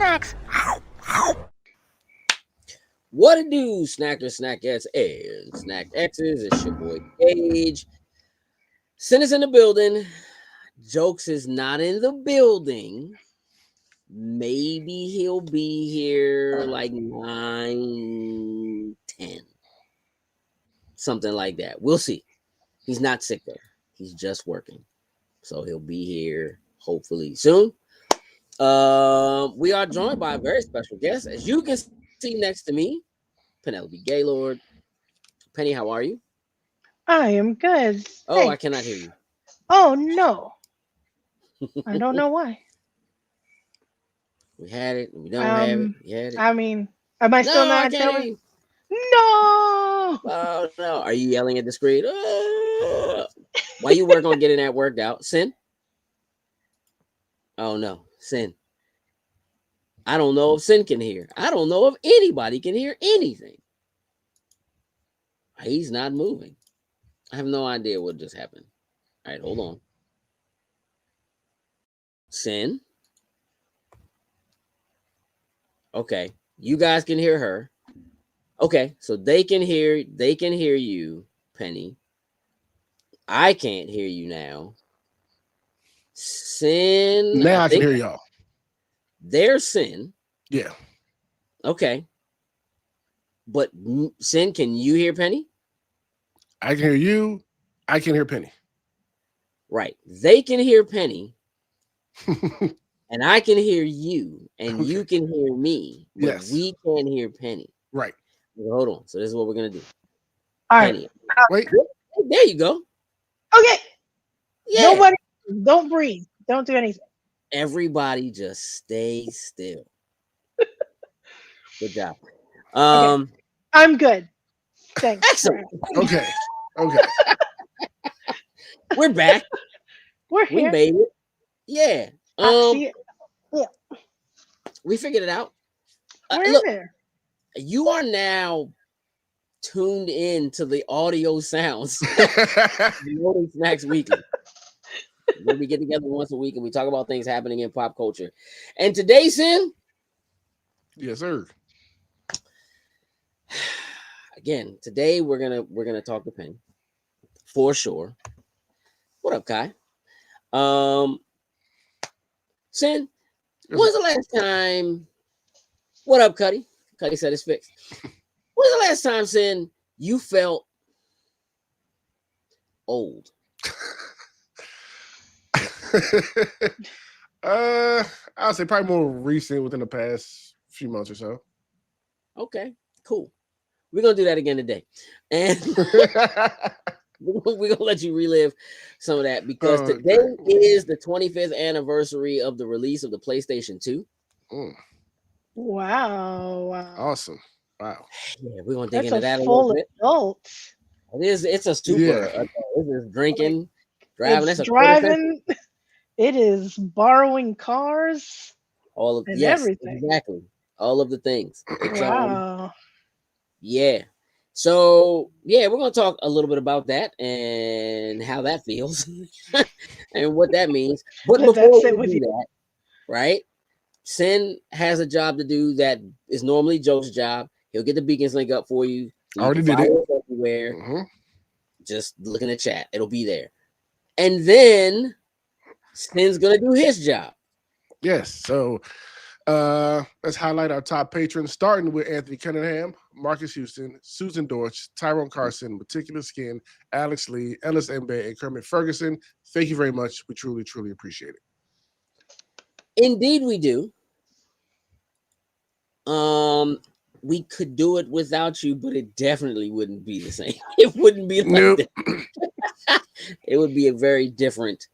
snacks. What it do, snackers, snackettes, and snack X's? It's your boy Gage. Sin is in the building. Jokes is not in the building. Maybe he'll be here like 9, 10. Something like that. We'll see. He's not sick though. He's just working. So he'll be here hopefully soon. We are joined by a very special guest. As you can see next to me, Penelope Gaylord. Penny, how are you? I am good. Oh, I cannot hear you. Oh no. I don't know why. We had it. We don't have it. We had it. I mean, am I still No, I not can't hear telling? you. No. Oh no. Are you yelling at the screen? While you work on getting that worked out, Sin? Oh no, Sin. I don't know if Sin can hear. I don't know if anybody can hear anything. He's not moving. I have no idea what just happened. All right, hold on. Sin. Okay, you guys can hear her. Okay, so they can hear you, Penny. I can't hear you now. Sin. Now I can hear y'all. There's Sin. Yeah. Okay. But Sin, can you hear Penny? I can hear you. I can hear Penny. Right. They can hear Penny. And I can hear you. And you can hear me. But Yes. we can't hear Penny. Right. Well, hold on. So this is what we're going to do. All Penny. right. Wait. There you go. Okay. Yeah. Nobody. Don't breathe. Don't do anything. Everybody just stay still. Good job. I'm good. Thanks. Excellent. Okay. We're back. We're We here. made it. Yeah. See it. We figured it out. We're Look, in there. you are now tuned in to the audio sounds of Loading Snacks Weekly. Where we get together once a week and we talk about things happening in pop culture. And today, Sin, Yes, sir. again, today we're gonna talk to Penny for sure. What up, Kai? Sin, when's the last time? What up, Cuddy? Cuddy said it's fixed. When's the last time, Sin, you felt old? I'll say probably more recent within the past few months or so. Okay, cool. We're gonna do that again today, and we're gonna let you relive some of that because today is the 25th anniversary of the release of the PlayStation 2. Wow. Awesome. Wow. Yeah, we're gonna dig That's into that a full little bit. adult. It is. It's a super. Yeah. It is drinking, driving. It's That's driving. It is borrowing cars. all of and yes, everything. exactly. All of the things. It's, Wow. yeah. So yeah, we're gonna talk a little bit about that and how that feels and what that means. But Let that before sit we with do you. that, right? Sin has a job to do that is normally Joe's job. He'll get the beacons link up for you. So Already you did can it. follow us everywhere. Mhm. Just look in the chat; it'll be there. And then Sin's gonna do his job. Yes. So let's highlight our top patrons, starting with Anthony Cunningham, Marcus Houston, Susan Dorch, Tyrone Carson, Meticulous Skin, Alex Lee, Ellis Mbe, and Kermit Ferguson. Thank you very much. We truly, truly appreciate it. Indeed, we do. We could do it without you, but it definitely wouldn't be the same. It wouldn't be like Nope. that. It would be a very different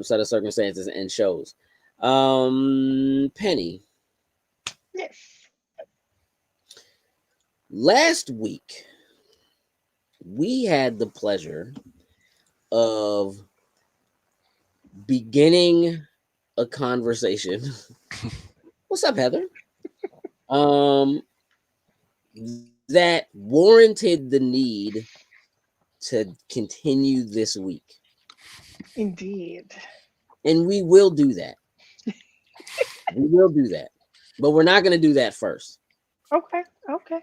set of circumstances and shows. Penny, Yes. last week we had the pleasure of beginning a conversation. What's up, Heather? That warranted the need to continue this week. Indeed. And we will do that. We will do that. But we're not gonna do that first. Okay. Okay.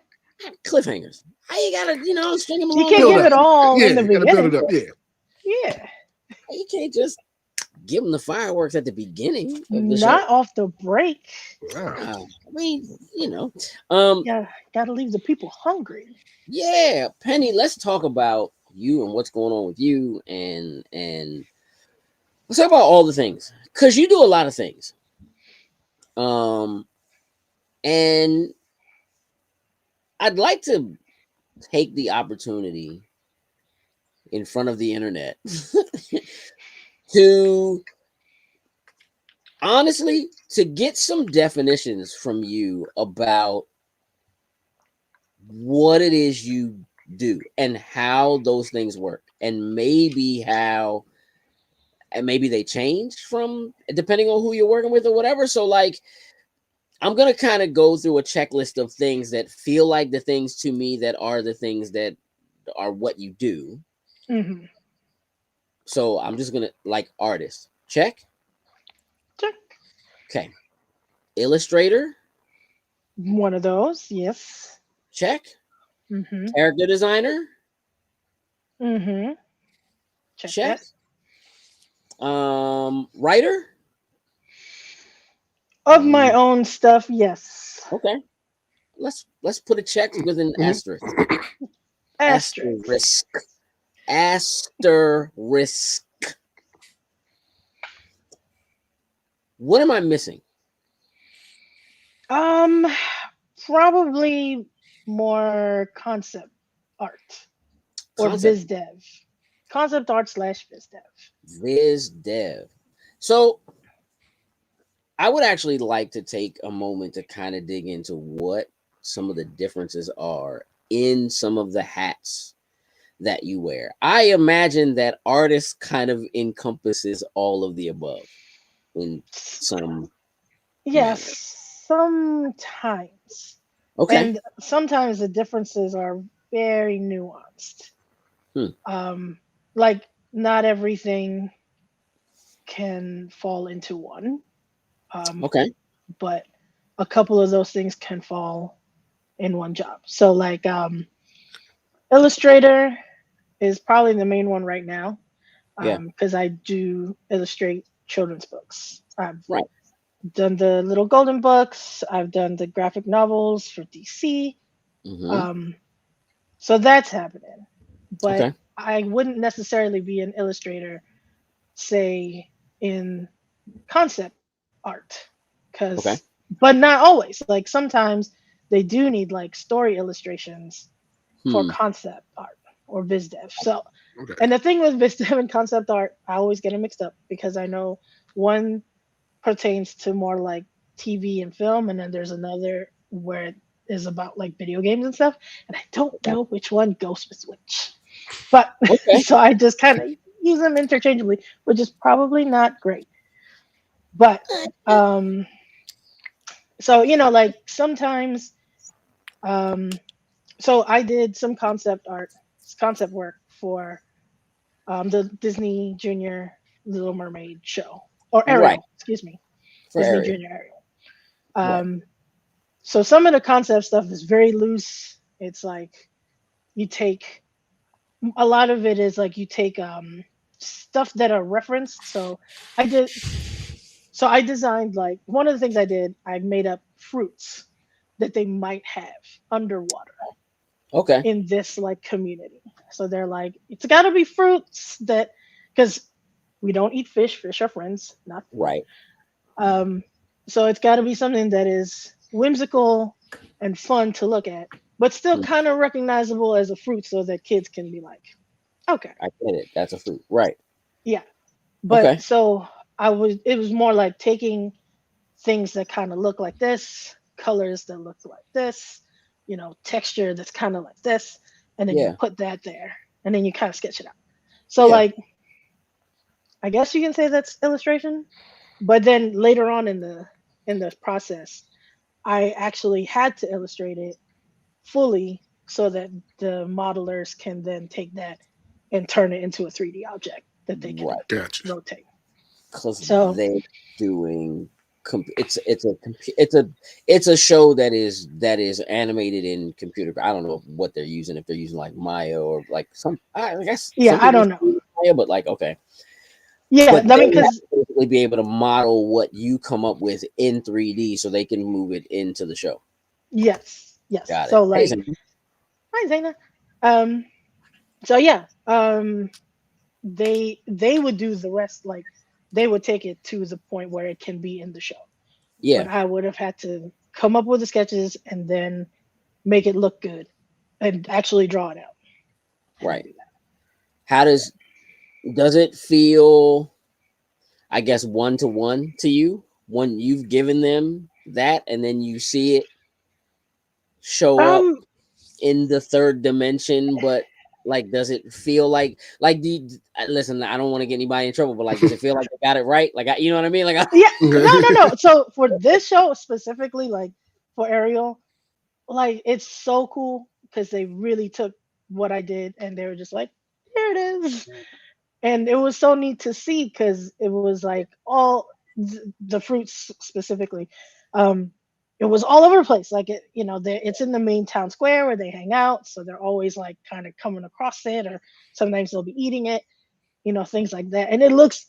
Cliffhangers. How you gotta, string them You along the can't Build give way. it up. all Yeah, in the you gotta build beginning. it up. Yeah. Yeah. You can't just give them the fireworks at the beginning of the show. Not off the break. Wow. I mean, um, Yeah. Gotta leave the people hungry. yeah, Penny. Let's talk about you and what's going on with you, and let's talk about all the things because you do a lot of things. Um, and I'd like to take the opportunity in front of the internet to honestly to get some definitions from you about what it is you do and how those things work and maybe they change from depending on who you're working with or whatever. So like I'm gonna kind of go through a checklist of things that feel like the things to me that are the things that are what you do. Mm-hmm. So I'm just gonna like artist check. Check. Okay. Illustrator One of those. Yes. check. Mm-hmm. Character designer Mm-hmm. Check check. that. Writer. Of my own stuff, yes. Okay. Let's put a check with an Mhm. asterisk. Asterisk. Asterisk. Asterisk. What am I missing? Um, Probably more concept art or Concept biz dev. Concept art slash biz dev. viz dev. So I would actually like to take a moment to kind of dig into what some of the differences are in some of the hats that you wear. I imagine that artist kind of encompasses all of the above in some manner. Yes, sometimes. Okay. And sometimes the differences are very nuanced. Hmm. Um, like not everything can fall into one. Um, Okay. but a couple of those things can fall in one job. So like Illustrator is probably the main one right now Yeah. because I do illustrate children's books. I've Right. done the little golden books. I've done the graphic novels for DC. Mm-hmm. Um, so that's happening. But Okay. I wouldn't necessarily be an illustrator, say, in concept art, Okay. because, but not always. Like sometimes they do need like story illustrations for Hmm. concept art or biz dev. So, Okay. and the thing with biz dev and concept art, I always get them mixed up because I know one pertains to more like TV and film, and then there's another where it is about like video games and stuff, and I don't Okay. know which one goes with which. But Okay. so I just kind of use them interchangeably, which is probably not great. But um, so like sometimes um, so I did some concept work for the Disney Junior Little Mermaid show or Right. Ariel, excuse me, For Disney Ariel. Junior Ariel. Right. Um, so some of the concept stuff is very loose. It's like you take a lot of it is like you take stuff that are referenced. I did so I designed like one of the things I did, I made up fruits that they might have underwater Okay. in this like community. So they're like, it's got to be fruits that, because we don't eat fish. Fish are friends, not food. Right. Um, so it's got to be something that is whimsical and fun to look at, but still Hmm. kind of recognizable as a fruit, so that kids can be like, okay, I get it. That's a fruit. Right. yeah. But Okay. so it was more like taking things that kind of look like this, colors that look like this, texture that's kind of like this, and then you Yeah. put that there, and then you kind of sketch it out. So Yeah. like, I guess you can say that's illustration, but then later on in the process, I actually had to illustrate it fully so that the modelers can then take that and turn it into a 3D object that they can Right. Gotcha. rotate. Because So they're doing. it's a show that is animated in computer. I don't know what they're using, if they're using like Maya or like I guess Yeah, some I people don't know. use Maya, but like okay. Yeah, But I they mean, have because to basically be able to model what you come up with in 3D so they can move it into the show. yes, yes. Got it. So Hey, like, Sam. hi Zaina. Um, so yeah, they would do the rest. Like, they would take it to the point where it can be in the show. But Yeah, I would have had to come up with the sketches and then make it look good and actually draw it out. Had to right. do that. How does it feel? I guess one to one to you when you've given them that, and then you see it show up Um, in the third dimension, but like does it feel like listen, I don't want to get anybody in trouble, but like does it feel like they got it right, like you know what I mean, like yeah, no, no, Okay. no. So for this show specifically, like for Ariel, like it's so cool because they really took what I did and they were just like, here it is. And it was so neat to see because it was like all the fruits specifically. Um, it was all over the place. Like it, it's in the main town square where they hang out, so they're always like kind of coming across it, or sometimes they'll be eating it, things like that. And it looks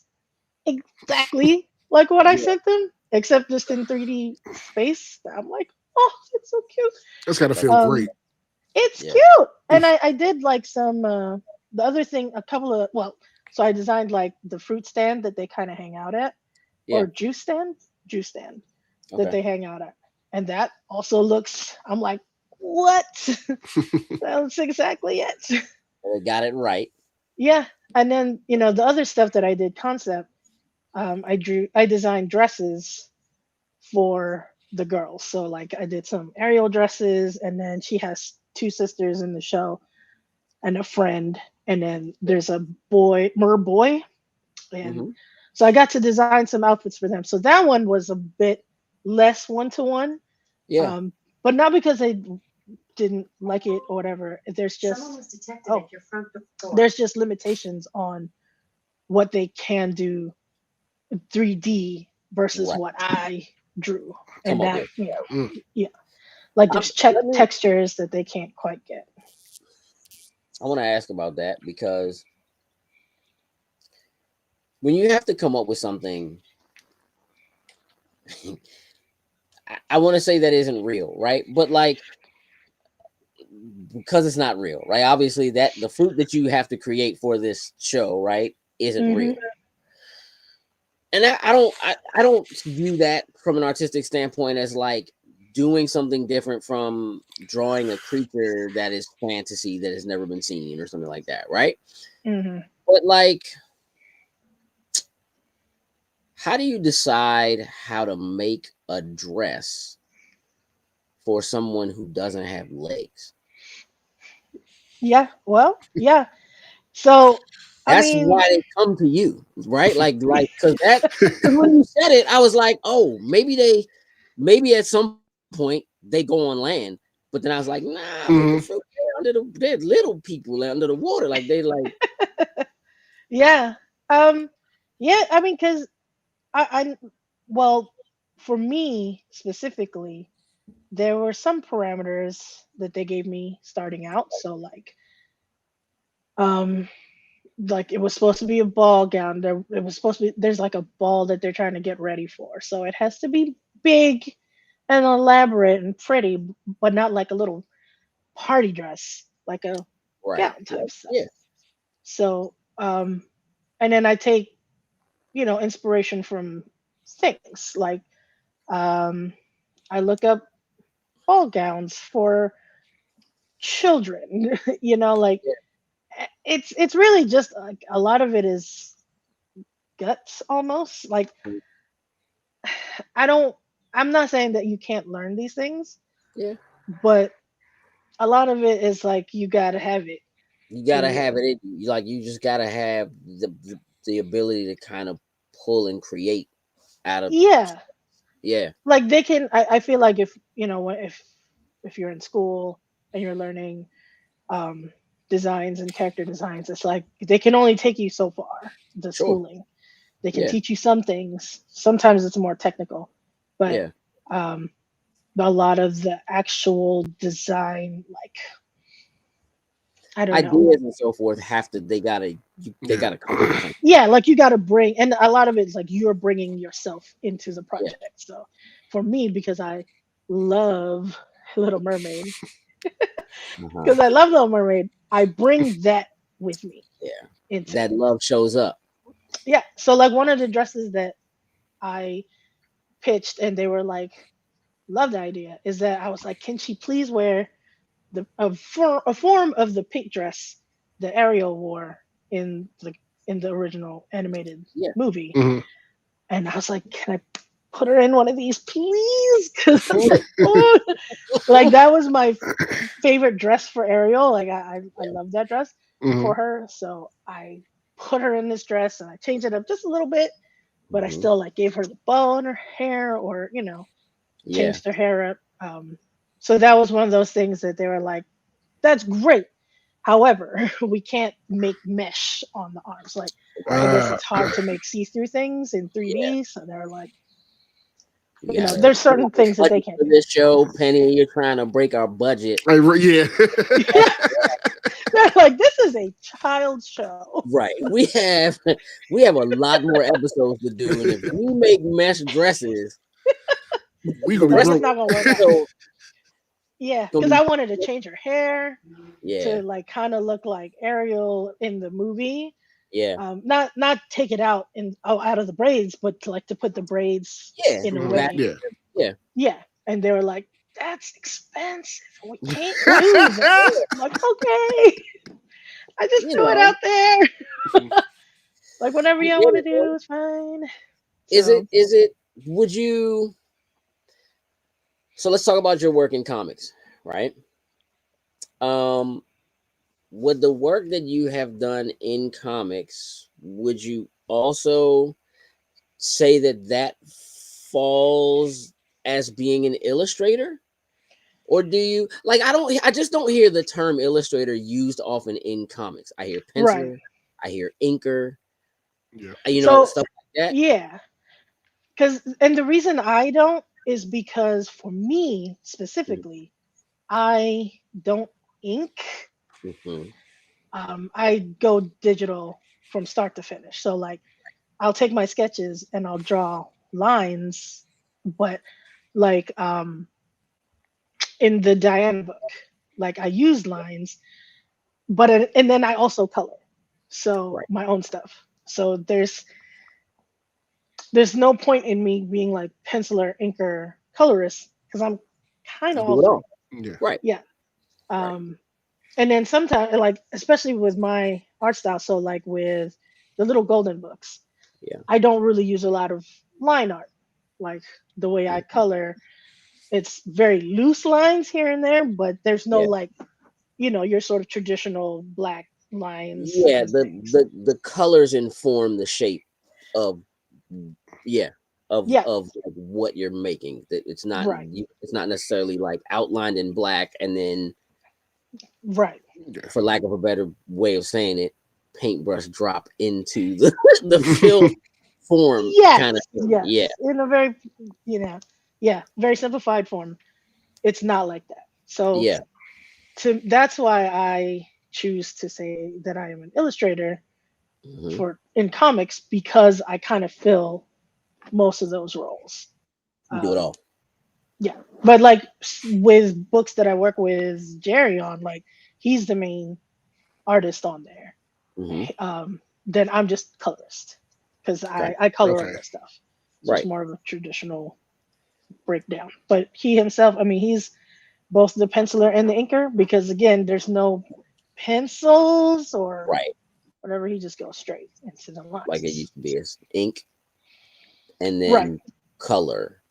exactly like what I yeah, sent them, except just in 3D space. I'm like, oh, it's so cute. That's gotta that's feel Um, great. it's yeah, cute. And I did like some the other thing, a couple of well, so I designed like the fruit stand that they kind of hang out at, yeah, or juice stand that okay, they hang out at. And that also looks, I'm like, what? That's exactly it. they got it right. Yeah. And then, the other stuff that I did concept, I designed dresses for the girls. So like I did some Ariel dresses, and then she has two sisters in the show and a friend, and then there's a boy, and Hmm. so I got to design some outfits for them. So that one was a bit less one to one, Yeah, but not because they didn't like it or whatever. Oh, there's just limitations on what they can do 3D versus right. what I drew, Come and up that with. Mm. yeah, like there's Let me. textures that they can't quite get. I want to ask about that because when you have to come up with something, I want to say that isn't real, right? But like because it's not real, right? Obviously, that the fruit that you have to create for this show, right, isn't Hmm. real. And I don't view that from an artistic standpoint as like doing something different from drawing a creature that is fantasy that has never been seen or something like that, right? Hmm. But like, how do you decide how to make a dress for someone who doesn't have legs? Yeah. Well, yeah. So, I That's mean, why they come to you, right? Like, because when you said it, I was like, oh, maybe at some point they go on land. But then I was like, nah, but the Mhm. fruit they're little people under the water, like they like yeah. Um, yeah. I mean, because I, well, for me specifically, there were some parameters that they gave me starting out. So um, like it was supposed to be a ball gown. It was supposed to be. There's like a ball that they're trying to get ready for. So it has to be big and elaborate and pretty, but not like a little party dress, like a right, gown yeah, type stuff. yeah, So, and then I take, inspiration from things like, um, I look up ball gowns for children, like yeah, it's really just like a lot of it is guts almost. Like mm, I don't, I'm not saying that you can't learn these things, yeah. but a lot of it is like you gotta have it You in gotta have you. it in you. Like you just gotta have the ability to kind of pull and create out of Yeah, yeah, like they can. I feel like if if you're in school and you're learning um, designs and character designs, it's like they can only take you so far. The sure, schooling, they can yeah, teach you some things. Sometimes it's more technical, but Yeah. um, a lot of the actual design, like I don't know. Ideas and so forth have to. They gotta. They Yeah. gotta come from something. Yeah, like you got to bring, and a lot of it's like you're bringing yourself into the Yeah. project. So for me, because I love Little Mermaid, Uh-huh. because I love Little Mermaid, I bring that with me Yeah. into That it. love shows up. Yeah. So like one of the dresses that I pitched and they were like, love the idea, is that I was like, can she please wear a form of the pink dress that Ariel wore in the original animated Yeah. movie? Mhm. And I was like, can I put her in one of these, please? Because I was like, oh, like that was my favorite dress for Ariel. Like I love that dress for Mhm. her. So I put her in this dress and I changed it up just a little bit, but I Mhm. still like gave her the bow in her hair, or Yeah. changed her hair up. So that was one of those things that they were like, that's great. However, we can't make mesh on the arms. Like, I Right. guess Uh, it's hard to make see-through things in Yeah. 3D. So they're like, You gotta. there's certain things that they Budget can't for do. this show, Penny. You're trying to break our budget. yeah. They're like, this is a child show. Right. We have a lot more episodes to do, and if we make mesh dresses, We the gonna be It's rest of just broke. not gonna the work out. episode Yeah, gonna because be I wanted to change her hair yeah, to like kind of look like Ariel in the movie. yeah, Not take it out and out of the braids, but to put the braids yeah. in a Mhm. Back, way. Yeah. yeah. Yeah, and they were like, "That's expensive. We can't do that." I'm like, "Okay, I just You threw it know, out there. Like whatever I get y'all want to it, do man. is fine." Is it? So Is it? Would you? So let's talk about your work in comics, right? Um, with the work that you have done in comics, would you also say that that falls as being an illustrator? Or do you like I just don't hear the term illustrator used often in comics. I hear right. penciler, I hear inker, Yeah. stuff So like that. yeah, because and the reason I don't is because for me specifically, I don't ink. Mm-hmm. I go digital from start to finish. So like I'll take my sketches and I'll draw lines, but like in the Diane book, like I use lines, but and then I also color. So Right. my own stuff. So there's no point in me being like penciler, inker, colorist because I'm kind You of all do it three. all. Yeah. Right. Yeah. Right. Um and then sometimes like especially with my art style, so like with the little golden books, Yeah. I don't really use a lot of line art. Like the way I Mhm. color, it's very loose lines here and there, but there's no Yeah. like, your sort of traditional black lines Yeah. and The things. the the colors inform the shape of yeah Yeah, of like what you're making. That right, it's not necessarily like outlined in black and then, right. Yeah. for lack of a better way of saying it, paintbrush drop into the the fill form Yes, kind of thing. Yeah. yes. In a very, you know, yeah, very simplified form. It's not like that. So Yeah. that's why I choose to say that I am an illustrator Hmm. for in comics because I kind of fill most of those roles. You do it Um, all. yeah, but like with books that I work with Jerry on, like he's the main artist on there. Hmm. Then I'm just colorist because Okay. I color Okay. other stuff. So it's Right. more of a traditional breakdown. But he himself, I mean, he's both the penciler and the inker because again, there's no pencils or Right. whatever. He just goes straight into the Like it lines. used to be. It's ink and Right. then color.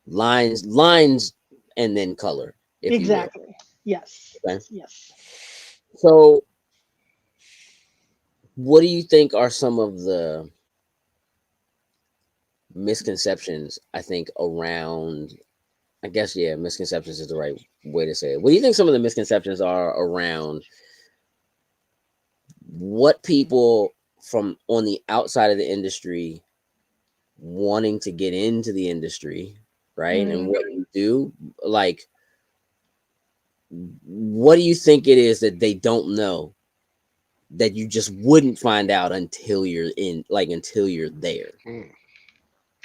Lines and then color, if you will. Exactly. Yes. Okay. Yes. So what do you think are some of the misconceptions, I think, around, I guess, yeah, misconceptions is the right way to say it. What do you think some of the misconceptions are around what people from on the outside of the industry wanting to get into the industry right? And Mm. what you do, like, what do you think it is that they don't know that you just wouldn't find out until you're in, like, until you're there? Mm.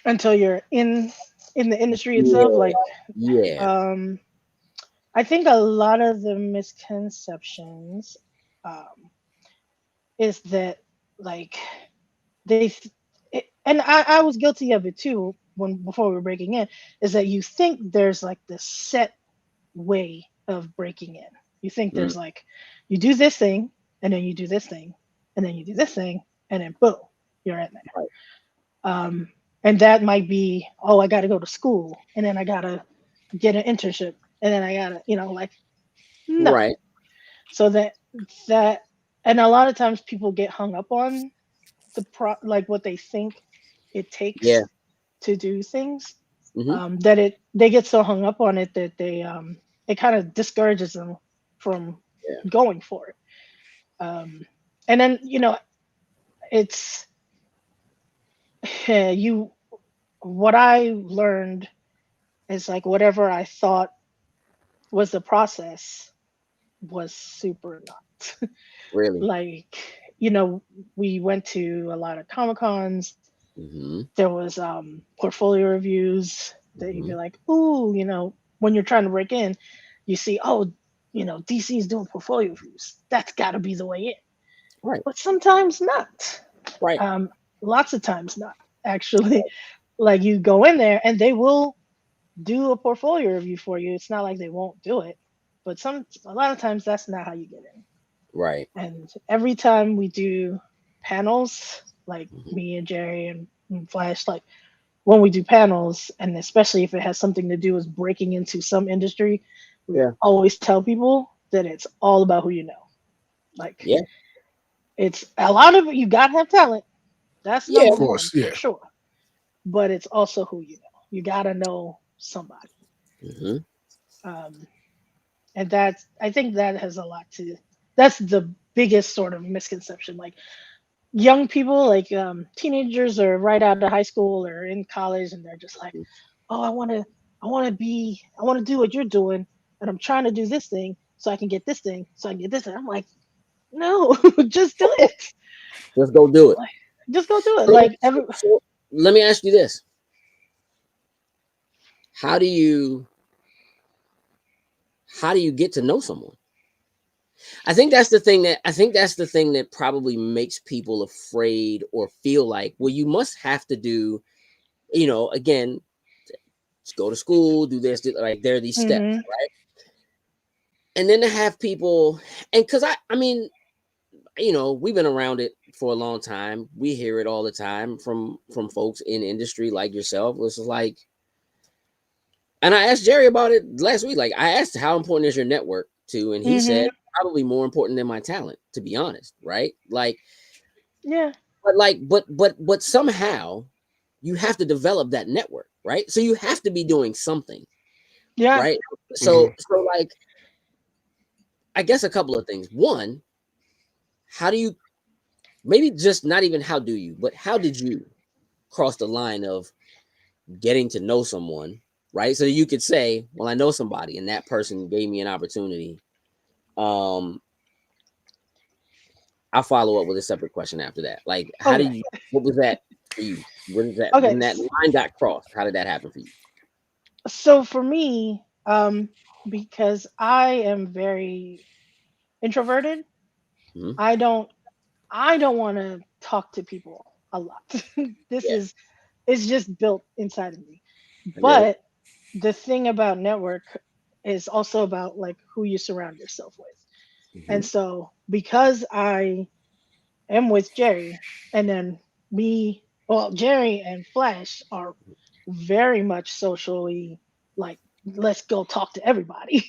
Until you're in the industry itself, Yeah, like yeah. um I think a lot of the misconceptions um is that like they th- and I was guilty of it too when before we were breaking in, is that you think there's like this set way of breaking in. You think Mm, there's like you do this thing and then you do this thing and then you do this thing and then boom, you're in there. right, um and that might be, oh, I got to go to school and then I got to get an internship and then I got to, like, no. right. So that and a lot of times people get hung up on like what they think it Yeah. takes to do things, Hmm. that they get so hung up on it that it kind of discourages them from Yeah. going for it. And then it's you what I learned is like whatever I thought was the process was super not. Really. Like, we went to a lot of comic cons. Hmm. There was portfolio reviews that you'd Hmm. be like, ooh, when you're trying to break in, you see, oh, DC's doing portfolio reviews. That's got to be the way in. Right. But sometimes not. Right. Um, Lots of times not, actually. Like, you go in there and they will do a portfolio review for you. It's not like they won't do it, but a lot of times that's not how you get in. Right. And every time we do panels, like Hmm. me and Jerry and Flash, like when we do panels, and especially if it has something to do with breaking into some industry, we Yeah. always tell people that it's all about who you know. Like, Yeah. it's a lot of it, you gotta have talent. That's Yeah. Of number one course, for yeah. sure. But it's also who you know. You gotta know somebody. Hmm. Um, and I think that has a lot to, that's the biggest sort of misconception. Like, young people, like teenagers are right out of high school or in college, and they're just like, oh, I want to do what you're doing, and I'm trying to do this thing so I can get this thing, so I can get this thing. I'm like, no, just do it. Just go do it. Like, just go do it. So, Like, so let me ask you this: How do you get to know someone? I think that's the thing that probably makes people afraid or feel like, well, you must have to do, again, just go to school, do this, like, there are these steps, hmm right? And then to have people, and because I mean, we've been around it for a long time. We hear it all the time from folks in industry like yourself. It's like, and I asked Jerry about it last week. Like, I asked, how important is your network to, and he said hmm probably more important than my talent, to be honest, right? Like, yeah, but somehow you have to develop that network, right? So you have to be doing something, yeah. right? Hmm. So like, I guess a couple of things. One, how do you, maybe just not even how do you, but how did you cross the line of getting to know someone, right? So you could say, well, I know somebody and that person gave me an opportunity. Um, I'll follow up with a separate question after that. Like, Okay, what was that for you? When is that, okay. when that line got crossed, how did that happen for you? So for me, because I am very introverted, Hmm. I don't I don't want to talk to people a lot. This Yeah, is It's just built inside of me. I get it. But the thing about network is also about like who you surround yourself with. And Hmm. so because I am with Jerry, and then Jerry and Flash are very much socially, like, let's go talk to everybody.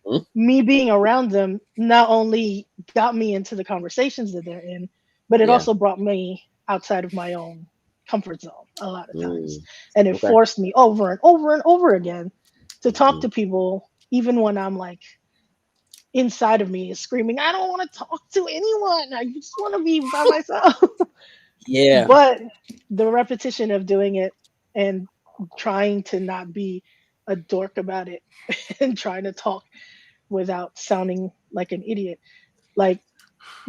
Hmm. Me being around them not only got me into the conversations that they're in, but it Yeah. also brought me outside of my own comfort zone a lot of times. Mm. And it Okay. forced me over and over and over again to talk Hmm. to people, even when I'm like inside of me is screaming, I don't want to talk to anyone. I just want to be by myself. Yeah. But the repetition of doing it and trying to not be a dork about it and trying to talk without sounding like an idiot. Like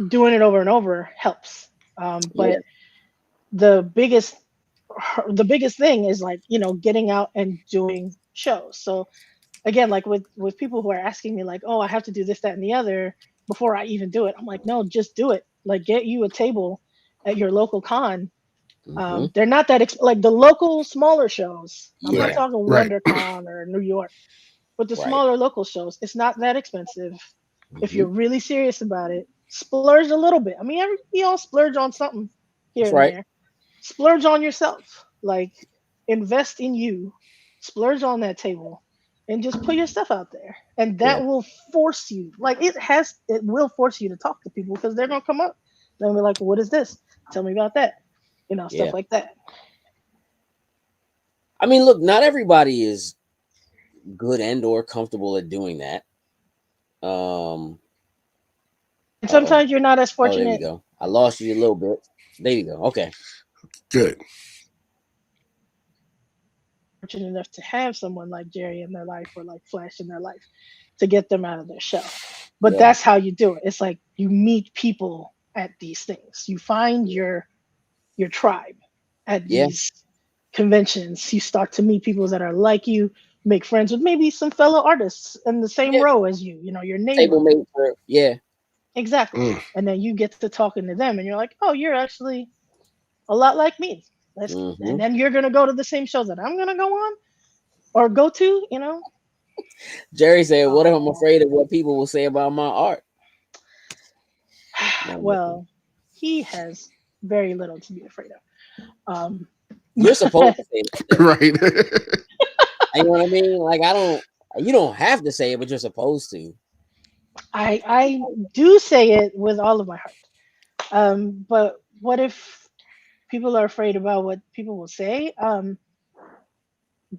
doing it over and over helps. Yeah. But the biggest the biggest thing is like, getting out and doing shows. So again, like with people who are asking me like, oh, I have to do this, that, and the other before I even do it. I'm like, no, just do it. Like, get you a table at your local con. Hmm. They're not that like the local smaller shows. I'm not Right. Yeah. talking Right. WonderCon or New York, but the Right. smaller local shows. It's not that expensive if Hmm. you're really serious about it. Splurge a little bit. I mean, we all splurge on something here That's and right. there. Splurge on yourself. Like, invest in you. Splurge on that table, and just put your stuff out there. And Yeah. that will force you. Like, it will force you to talk to people because they're gonna come up. They'll be like, "What is this? Tell me about that." Yeah. Stuff like that. I mean, look, not everybody is good and or comfortable at doing that. Um. And Oh. sometimes you're not as Oh, there we fortunate go. I lost you a little bit. There you go. Okay. Good. enough to have someone like Jerry in their life or like Flash in their life to get them out of their shell. But Yeah. that's how you do it. It's like you meet people at these things. You find your tribe at Yeah. these conventions. You start to meet people that are like you, make friends with maybe some fellow artists in the same Yeah. row as you, your Table neighbor. mate for yeah. Exactly. Mm. And then you get to talking to them and you're like, oh, you're actually a lot like me. Hmm. And then you're gonna go to the same shows that I'm gonna go on or go to. Jerry said, "What if I'm Oh, afraid of what people will say about my art?" No, I'm listening. well, he has very little to be afraid of. Um, You're supposed to say that though. Right. You know what I mean? Like I don't. You don't have to say it, but you're supposed to. I do say it with all of my heart. But what if people are afraid about what people will say?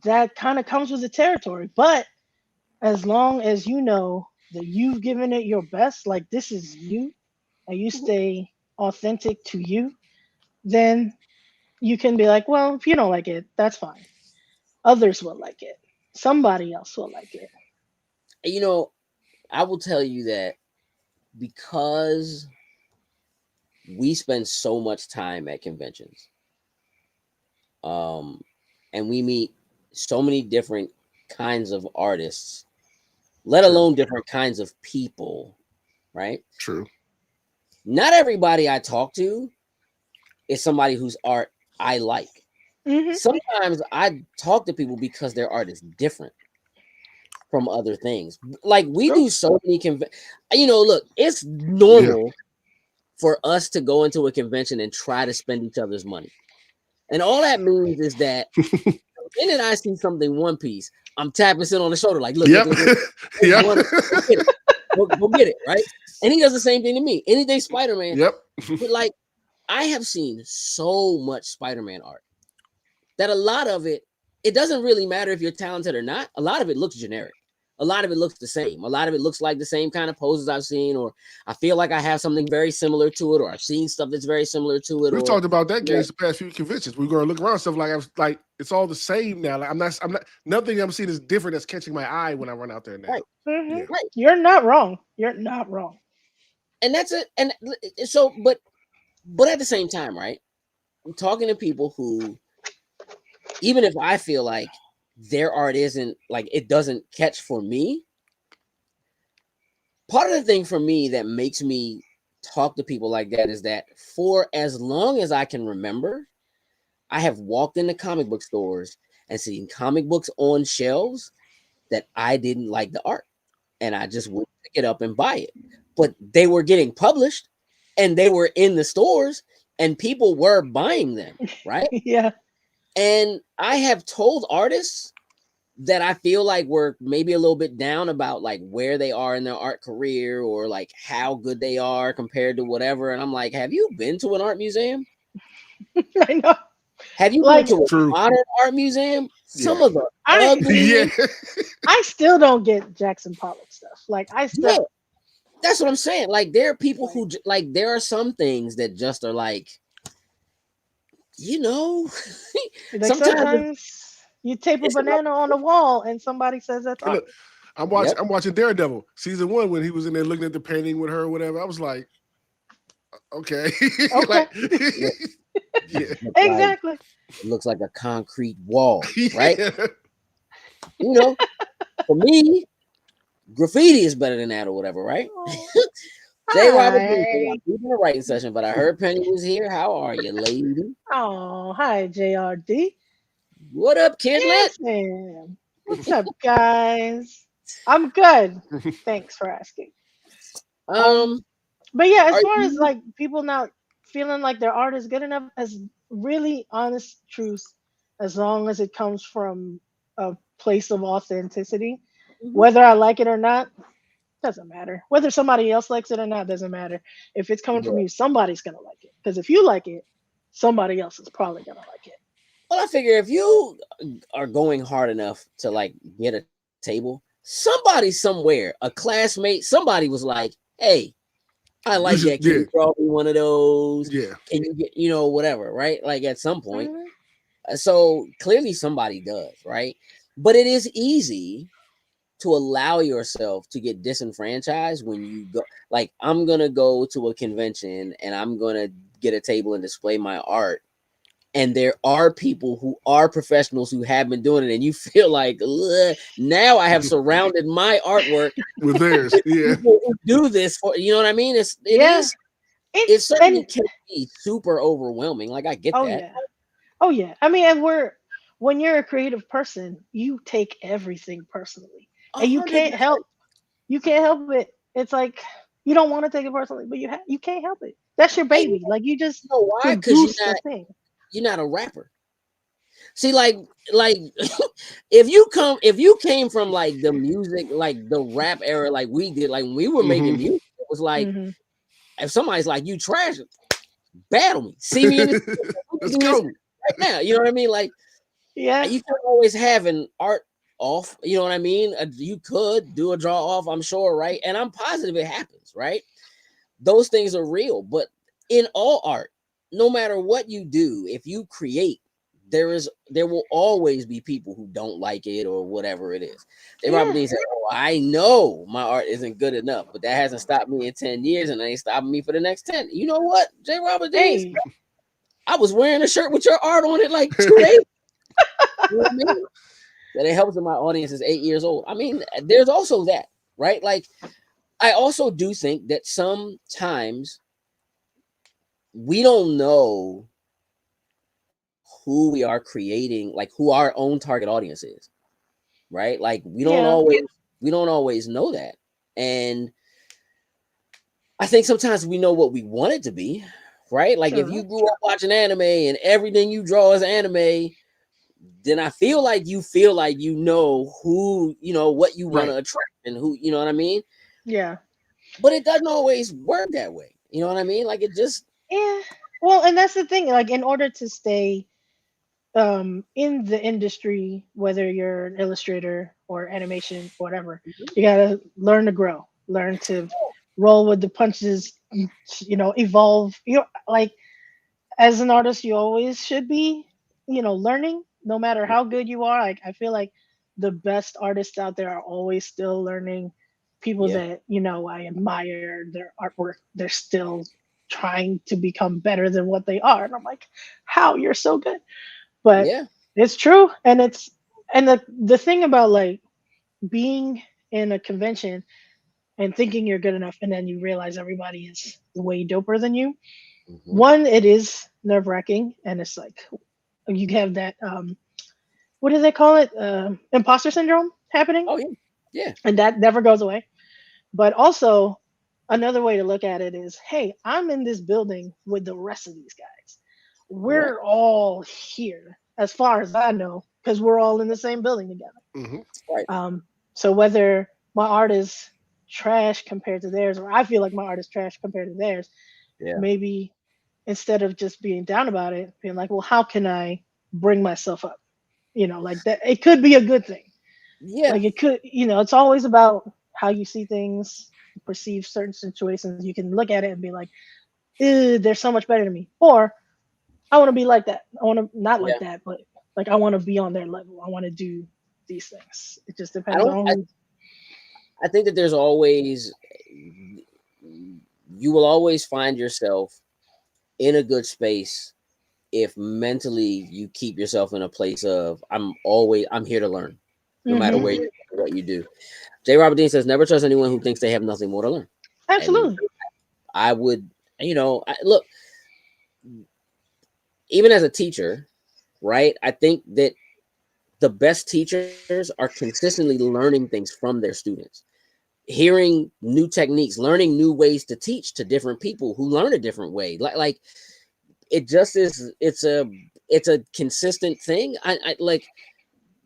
That kind of comes with the territory. But as long as you know that you've given it your best, like this is you, and you stay authentic to you, then you can be like, well, if you don't like it, that's fine. Others will like it. Somebody else will like it. You know, I will tell you that because we spend so much time at conventions, um, and we meet so many different kinds of artists, let True. alone different kinds of people, right? True. Not everybody I talk to is somebody whose art I like. Hmm. Sometimes I talk to people because their art is different from other things. Like we True. do so many look, it's Yeah. normal for us to go into a convention and try to spend each other's money. And all that means is that the minute I see something one piece, I'm tapping Sid on the shoulder, like, look, look, Yep. look, look. There's Yep. one. Go get it. Go get it, right? And he does the same thing to me. Anything Spider-Man. Yep. But like, I have seen so much Spider-Man art that a lot of it doesn't really matter if you're talented or not. A lot of it looks generic. A lot of it looks the same. A lot of it looks like the same kind of poses I've seen, or I feel like I have something very similar to it, or I've seen stuff that's very similar to it, We've or talked about that what. games the past few conventions. We're gonna look around stuff like I was like it's all the same now. Like I'm not nothing I'm seeing is different that's catching my eye when I run out there now. Right, Hmm. Yeah. right. You're not wrong. You're not wrong. And that's it. And so, but at the same time, right? I'm talking to people who, even if I feel like their art isn't like it doesn't catch for me, part of the thing for me that makes me talk to people like that is that for as long as I can remember, I have walked into comic book stores and seen comic books on shelves that I didn't like the art, and I just would pick it up and buy it. But they were getting published and they were in the stores and people were buying them, right? Yeah. And I have told artists that I feel like were maybe a little bit down about like where they are in their art career or like how good they are compared to whatever. And I'm like, have you been to an art museum? I know. Have you been Like, to a True. modern art museum? Yeah. Some of the I Yeah. ugliest. I still don't get Jackson Pollock stuff. Like, I Yeah, still that's what I'm saying. Like there are people like who like there are some things that just are like, you know, like sometimes sometimes. You tape a It's enough. banana on the wall, and somebody says that's Hey, art. look, I'm watching. Yep. I'm watching Daredevil season 1 when he was in there looking at the painting with her or whatever. I was like, okay, Okay, like, Look, yeah, look like exactly. it looks like a concrete wall, right? yeah. You know, for me, graffiti is better than that or whatever, right? Oh, J. Robert Dixon, hi. I'm keeping a writing session, but I heard Penny was here. How are you, lady? Oh, hi, JRD. What up, kidlet? Yes, ma'am. What's up, guys? I'm good. Thanks for asking. Um, Um, but yeah, as are far as you? like people not feeling like their art is good enough, as really honest truth, as long as it comes from a place of authenticity, Mhm. whether I like it or not, doesn't matter. Whether somebody else likes it or not, doesn't matter. If it's coming from Yeah. you, somebody's gonna like it. Because if you like it, somebody else is probably gonna like it. Well, I figure if you are going hard enough to like get a table, somebody somewhere, a classmate, somebody was like, "Hey, I You like should, that. Can yeah, you draw me one of those? yeah. Can you get, whatever, right? Like at some point." Mhm. So clearly somebody does, right? But it is easy to allow yourself to get disenfranchised when you go. Like, I'm gonna go to a convention and I'm gonna get a table and display my art, and there are people who are professionals who have been doing it, and you feel like, "Ugh, now I have surrounded my artwork With theirs, yeah. people who do this for," you know what I mean? It Yeah, is, it it's certainly and can be super overwhelming. Like, I get oh that. yeah, oh yeah. I mean, and we're when you're a creative person, you take everything personally, A and hundred percent. you can't help it. It's like you don't want to take it personally, but you can't help it. That's your And baby. Like you just you know why? Because produce the thing. you're not a rapper. See, like if you came from like the music, like the rap era, like we did, like when we were making Hmm. music, it was like Hmm. if somebody's like, "You trash it, battle me, see me in the studio, we can Let's do this go. right now." You know what I mean? Like, Yeah, you can't always have an art off. You know what I mean? You could do a draw off, I'm sure, right? And I'm positive it happens, right? Those things are real, but in all art, no matter what you do, if you create, there will always be people who don't like it or whatever it is. They yeah. probably say, "Oh, I know my art isn't good enough," but that hasn't stopped me in 10 years, and it ain't stopping me for the next 10. You know what, J. Robert D's? Hey, I was wearing a shirt with your art on it like 2 days. You know what I mean? That it helps that my audience is 8 years old. I mean, there's also that, right? Like, I also do think that sometimes we don't know who we are creating, like who our own target audience is, right? Like yeah, we don't always know that. And I think sometimes we know what we want it to be, right? Like if you true. grew up watching anime and everything you draw is anime, then I feel like you know who, what you want Right. to attract and who, you know what I mean? Yeah, But it doesn't always work that way. You know what I mean? Like it just yeah. Well, and that's the thing. Like, in order to stay in the industry, whether you're an illustrator or animation, whatever, you gotta learn to grow, learn to roll with the punches, evolve. You like as an artist, you always should be, learning, no matter how good you are. Like I feel like the best artists out there are always still learning. People yeah, that, I admire their artwork, they're still trying to become better than what they are. And I'm like, how you're so good. But yeah, it's true. And the thing about like being in a convention and thinking you're good enough and then you realize everybody is way doper than you. hmm, One, it is nerve wracking, and it's like you have that what do they call it? Imposter syndrome happening, oh yeah, yeah, and that never goes away. But also, another way to look at it is, hey, I'm in this building with the rest of these guys. right, We're all here, as far as I know, because we're all in the same building together. Hmm. right, So whether my art is trash compared to theirs, or I feel like my art is trash compared to theirs, yeah, maybe instead of just being down about it, being like, well, how can I bring myself up? Like that, it could be a good thing. yeah, Like it could, it's always about how you see things, perceive certain situations. You can look at it and be like, "Ew, they're so much better than me," or I want to be like that. I want to not like yeah. that, but Like I want to be on their level. I want to do these things. It just I depends don't. on who. I think that there's always, you will always find yourself in a good space if mentally you keep yourself in a place of I'm here to learn, no matter Hmm. where you what you do. J. Robert Dean says never trust anyone who thinks they have nothing more to learn. And Absolutely. I would, look, even as a teacher, right? I think that the best teachers are consistently learning things from their students, hearing new techniques, learning new ways to teach to different people who learn a different way. Like it just is. It's a consistent thing. I like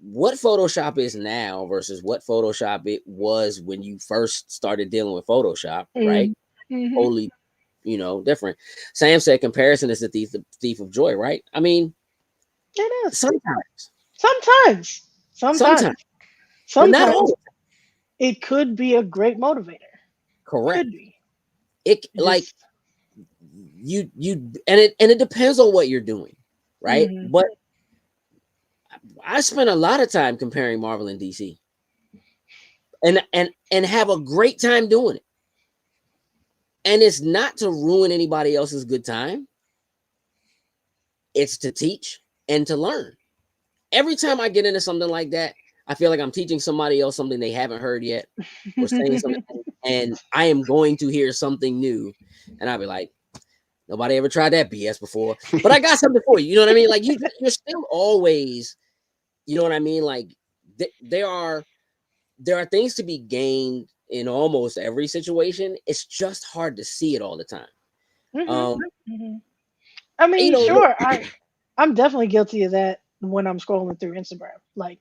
what Photoshop is now versus what Photoshop it was when you first started dealing with Photoshop, right? Mm-hmm. Totally, different. Sam said comparison is the thief of joy, right? I mean, It is. sometimes, Sometimes. sometimes, Sometimes. but not Sometimes always. it could be a great motivator. Correct. Could be. It It like just. and it depends on what you're doing, right? Hmm. But I spent a lot of time comparing Marvel and DC, and have a great time doing it. And it's not to ruin anybody else's good time. It's to teach and to learn. Every time I get into something like that, I feel like I'm teaching somebody else something they haven't heard yet, or saying something, and I am going to hear something new, and I'll be like, nobody ever tried that BS before, but I got something for you. You know what I mean? Like you're still always, you know what I mean? Like there are things to be gained in almost every situation. It's just hard to see it all the time. Hmm. Um, Hmm. I mean, look, sure. I'm definitely guilty of that when I'm scrolling through Instagram. Like,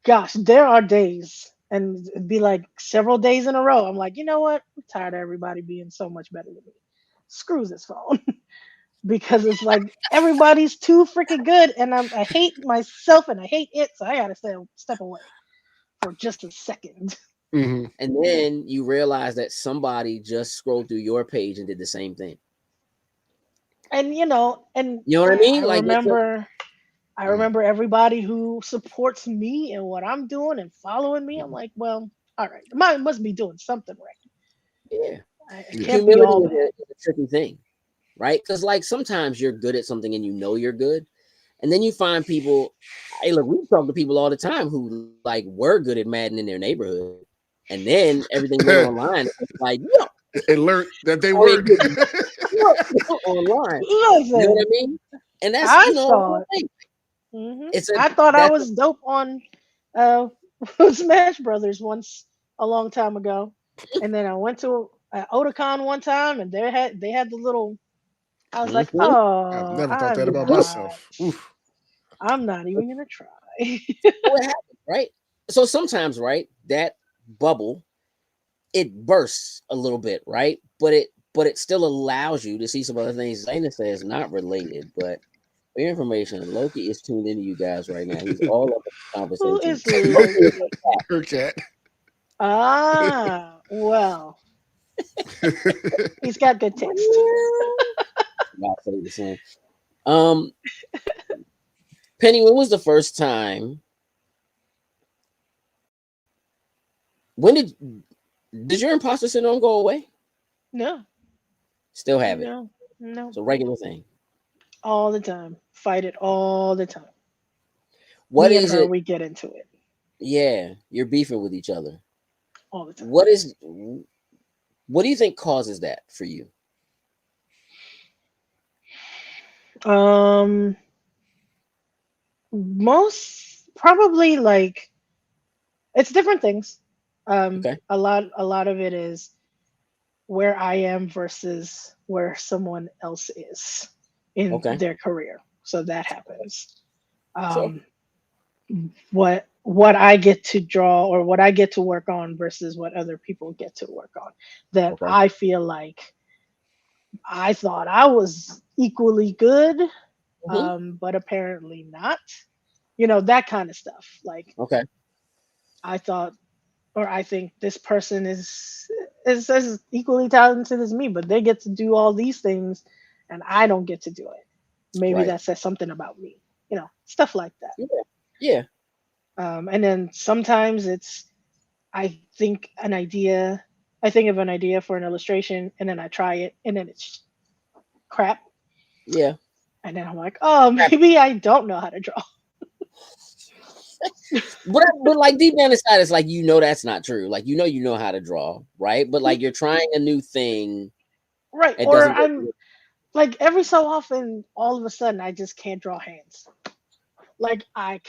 gosh, there are days, and it'd be like several days in a row. I'm like, you know what? I'm tired of everybody being so much better than me. Screw this phone. Because it's like everybody's too freaking good, and I hate myself and I hate it, so I gotta step away for just a second. Hmm. and then you realize that somebody just scrolled through your page and did the same thing. And and You know what I I mean? Like it's a remember I remember everybody who supports me and what I'm doing and following me. I'm like, well, all right, I must be doing something right. yeah. It Yeah. can't be Humility all is bad. a tricky thing, right? Because like sometimes you're good at something and you know you're good, and then you find people. Hey, look, we talk to people all the time who like were good at Madden in their neighborhood, and then everything went online. It's like, yo, And learned that they or it weren't. didn't work online. You know what Listen, I mean? And that's I a saw whole it. thing. It's a I thought I that's was dope on uh, Smash Brothers once a long time ago, and then I went to Otakon one time, and they had the little. I was like, Mhm. I've oh, never thought that about So myself. Oof. I'm not even gonna try. it happens, right? So sometimes, right, that bubble it bursts a little bit, right? But it still allows you to see some other things. Zayna says not related, but for your information, Loki is tuned into you guys right now. He's all up in the Who conversation. is Loki is Loki? Her cat. Ah, well, he's got good taste. I'll say the same. Um, Penny, when was the first time? When did your imposter syndrome go away? No, Still have it. no, no. It's a regular thing. All the time. Fight it all the time. What Me and is her, it? we get into it Yeah, you're beefing with each other. all the time. What is? What do you think causes that for you? Um, most probably like it's different things. Okay. A lot of it is where I am versus where someone else is in Okay. their career. So that happens. Sure. Um, what I get to draw or what I get to work on versus what other people get to work on. That Okay. I feel like I thought I was equally good, Hmm. but apparently not. That kind of stuff. Like Okay. I thought or I think this person is as equally talented as me, but they get to do all these things and I don't get to do it. Maybe Right. that says something about me. stuff like that. Yeah. And then sometimes I think I think of an idea for an illustration, and then I try it, and then it's crap. Yeah. And then I'm like, oh, maybe I don't know how to draw. But like deep down inside, it's like that's not true. Like you know how to draw, right? But like you're trying a new thing, Right. it Or doesn't go I'm like, every so often, all of a sudden, I just can't draw hands. Like, I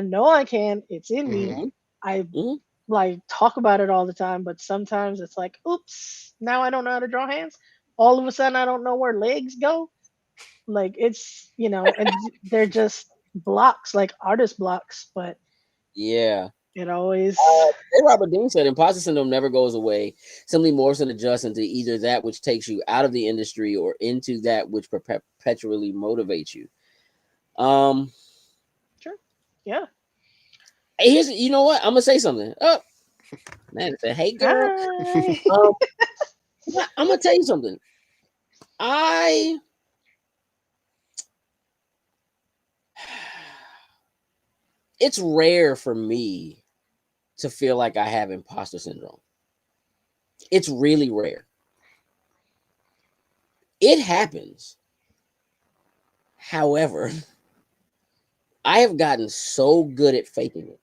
know I can, it's in me. Mhm. I Mhm. like talk about it all the time, but sometimes it's like, oops, now I don't know how to draw hands. All of a sudden, I don't know where legs go. Like, it's, and they're just blocks, like artist blocks, but Yeah. it always. Robert Dean said imposter syndrome never goes away, simply morphs and adjusts into either that which takes you out of the industry or into that which perpetually motivates you. Sure. Yeah. Here's, you know what? I'm gonna say something. Oh, man, said, hey girl. Hi. Um, I'm gonna tell you something. I it's rare for me to feel like I have imposter syndrome. It's really rare. It happens. However, I have gotten so good at faking it.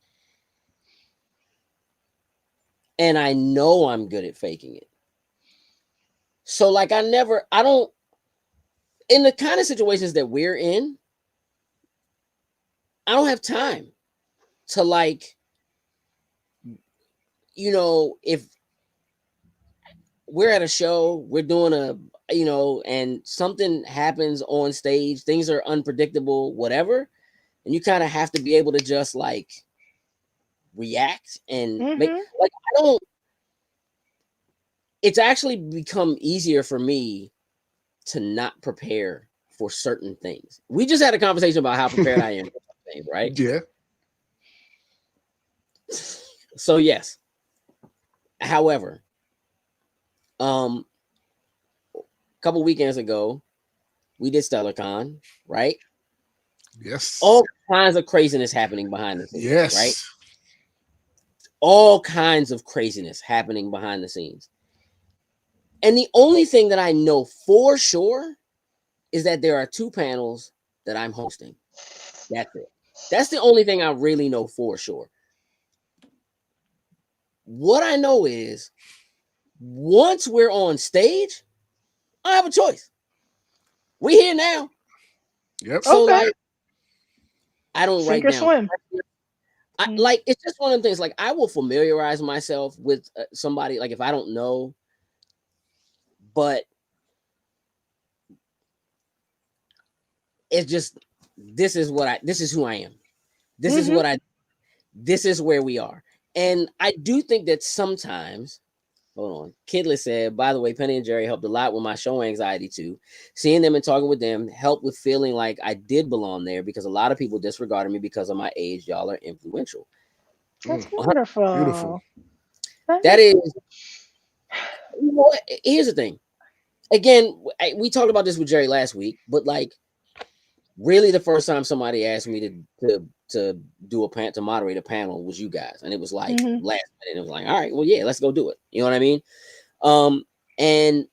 And I know I'm good at faking it. So like I don't in the kind of situations that we're in, I don't have time to like, if we're at a show, we're doing and something happens on stage, things are unpredictable, whatever, and you kind of have to be able to just like react and make Mm-hmm. like I don't. It's actually become easier for me to not prepare for certain things. We just had a conversation about how prepared I am for something, right? Yeah. So yes. However, a couple weekends ago, we did StellarCon, right? Yes. All kinds of craziness happening behind the scenes, right? Yes. All kinds of craziness happening behind the scenes. And the only thing that I know for sure is that there are 2 panels that I'm hosting. That's it. That's the only thing I really know for sure. What I know is once we're on stage, I have a choice. We here now. Yep. So Okay. like I don't Sink write or down. swim. Like it's just one of the things. Like I will familiarize myself with somebody. Like if I don't know, but it's just this is who I am. This is Mm-hmm. what I. This is where we are, and I do think that sometimes. Hold on, Kidless said. By the way, Penny and Jerry helped a lot with my show anxiety too. Seeing them and talking with them helped with feeling like I did belong there because a lot of people disregarded me because of my age. Y'all are influential. That's Mm. Beautiful. wonderful. That is, here's the thing. Again, we talked about this with Jerry last week, but like, really, the first time somebody asked me to do to moderate a panel was you guys, and it was like Mm-hmm. last minute. It was like, all right, well, yeah, let's go do it. You know what I mean? And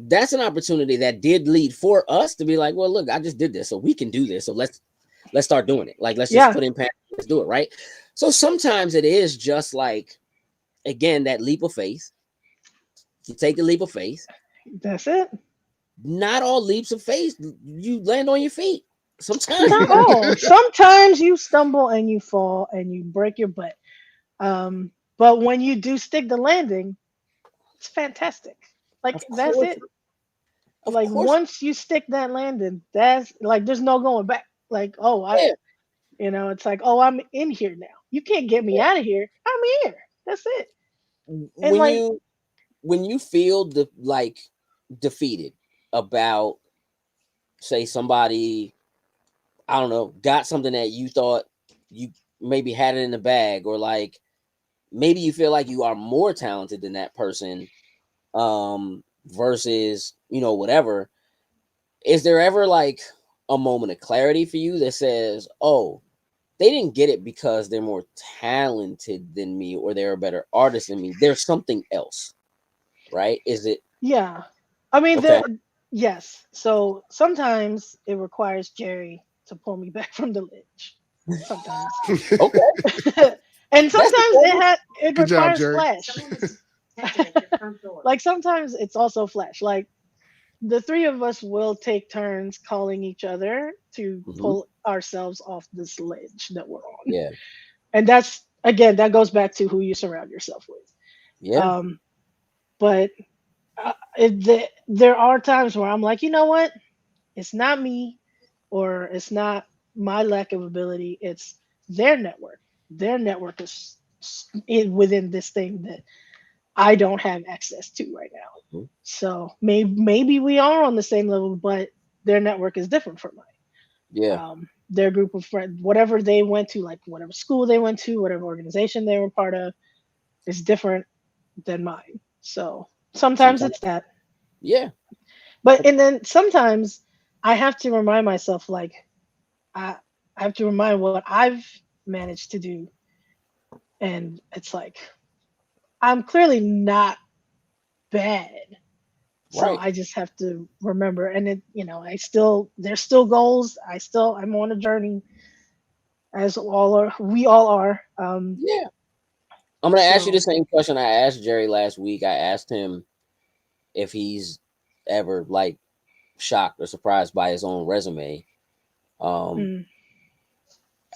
that's an opportunity that did lead for us to be like, well, look, I just did this, so we can do this. So let's start doing it. Like, let's just Yeah. put in panels, let's do it, right? So sometimes it is just like, again, that leap of faith. You take the leap of faith. That's it. Not all leaps of faith you land on your feet. Sometimes Not all. Sometimes you stumble and you fall and you break your butt. But when you do stick the landing, it's fantastic. Like, of that's course, it. of Like, course, once you stick that landing, that's like, there's no going back. Like, oh, yeah. it's like, oh, I'm in here now. You can't get me out of here. I'm here. That's it. And When like, you feel like defeated about, say, somebody, I don't know, got something that you thought you maybe had it in the bag, or like maybe you feel like you are more talented than that person, versus whatever. Is there ever like a moment of clarity for you that says, oh, they didn't get it because they're more talented than me or they're a better artist than me. There's something else, right? Is it Yeah. I mean, okay? yes. So sometimes it requires Jerry to pull me back from the ledge. Sometimes. Okay, And that's sometimes important. it Good job, requires Jerry. Flash. Like sometimes it's also Flash. Like the three of us will take turns calling each other to Mhm. pull ourselves off this ledge that we're on. Yeah, And that's again, that goes back to who you surround yourself with. yeah, But there are times where I'm like, you know what? It's not me, or it's not my lack of ability. It's their network. Their network is within this thing that I don't have access to right now. mhm, So maybe we are on the same level, but their network is different from mine. yeah. Their group of friends, whatever they went to, like whatever school they went to, whatever organization they were part of, is different than mine. So sometimes Sometimes, it's that. yeah, But and then sometimes I have to remind myself, like I, I have to remind what I've managed to do, and it's like I'm clearly not bad. So right. I just have to remember, and I still there's still goals. I'm on a journey, as we all are. Yeah, I'm gonna ask you the So same question I asked Jerry last week. I asked him if he's ever like shocked or surprised by his own resume. Um, mm.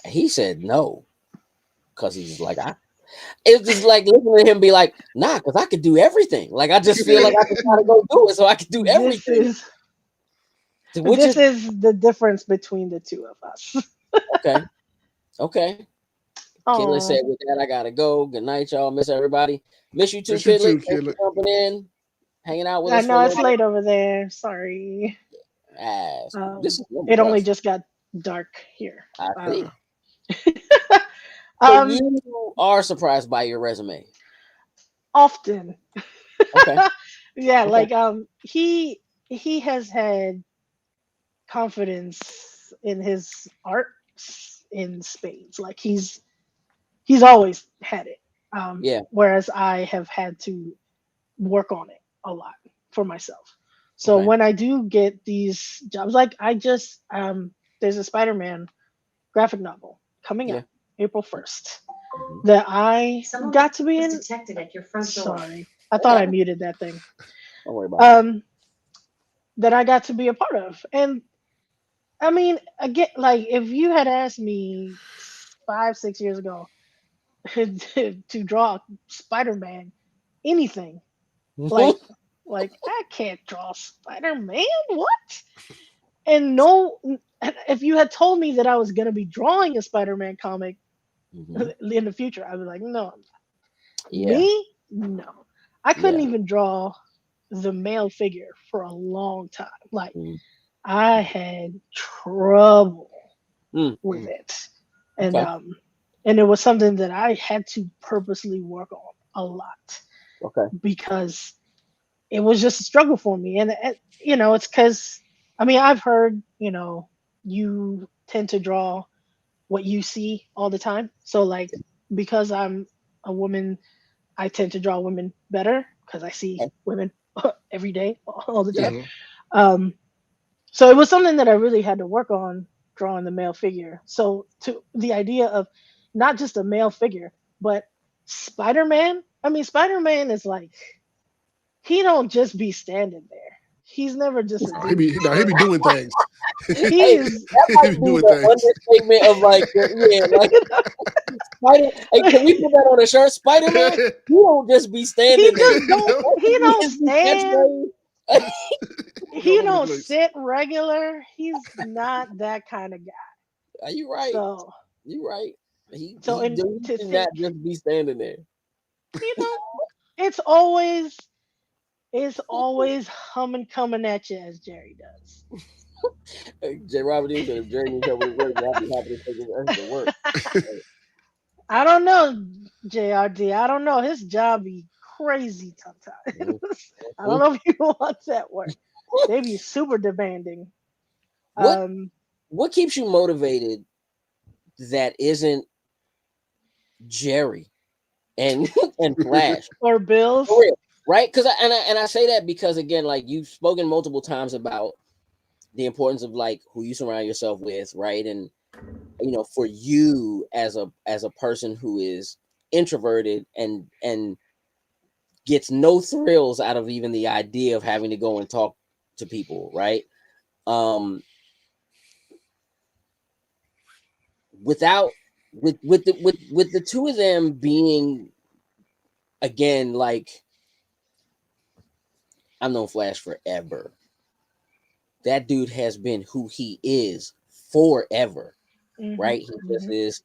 he said no because he's like I. It's just like listening to him be like, nah, because I could do everything. Like I just feel like I just gotta go do it, so I can do this everything. is Which this is is the difference between the two of us. okay. Okay. Kidlet said, Oh, with that, I gotta go. Good night, y'all. Miss everybody. Miss you too, Miss you Kidlet. too, Thanks kid. for jumping in, hanging out with I us for a know little it's bit. late over there. Sorry. This is It wonderful. only just got dark here. I see. So Um, you are surprised by your resume. often. Okay. Yeah, Okay. like he has had confidence in his art in spades. Like he's always had it. Yeah. Whereas I have had to work on it a lot for myself. So Okay. when I do get these jobs, like I just there's a Spider-Man graphic novel coming Yeah. out April 1st Mhm. that I got to be in. Sorry, I I thought got I it. muted that thing. Don't worry about it. Um, that I got to be a part of, and I mean, again, like if you had asked me 5, 6 years ago to draw Spider-Man, anything like I can't draw Spider-Man. What? And no, if you had told me that I was gonna be drawing a Spider-Man comic Mhm. in the future, I'd be like, no, Yeah. me, no. I couldn't Yeah. even draw the male figure for a long time. Like Mm. I had trouble Mm. with Mm. it, and Okay. um, and it was something that I had to purposely work on a lot Okay. because it was just a struggle for me. And it's because I mean I've heard you tend to draw what you see all the time. So like because I'm a woman, I tend to draw women better because I see Okay. women every day, all the Yeah. time. Hmm. Um, so it was something that I really had to work on drawing the male figure. So to the idea of not just a male figure, but Spider-Man. I mean, Spider-Man is like he don't just be standing there. He's never just a No, he dude be just no, he be standing doing things. Hey, there. He is that He be might be doing the things. understatement of like, yeah, like Spider. Hey, can we put that on a shirt? Spider Man, you don't just be he standing there. just don't That he could be don't his new stand. catchphrase. He's all He over the don't place. sit regular. He's not that kind of guy. Are you right? So You right. He so he and do he to should not think, just be standing there. you know, it's always it's always humming coming at you as Jerry does. Hey, J. Robert D said if Jerry needs help with his work, I'll be happy to take his extra work. I don't know, JRD. I don't know. His job be crazy Mhm. sometimes. I don't Mhm. know if you want that work. They be super demanding. What Um, what keeps you motivated that isn't Jerry and and Flash? Or For bills. real, right? Because I say that because again, like you've spoken multiple times about the importance of like who you surround yourself with, right? And for you as a person who is introverted and gets no thrills out of even the idea of having to go and talk to people, right? Um, without with the two of them being again like I've known Flash forever. That dude has been who he is forever, Mhm. right? He just Mhm. is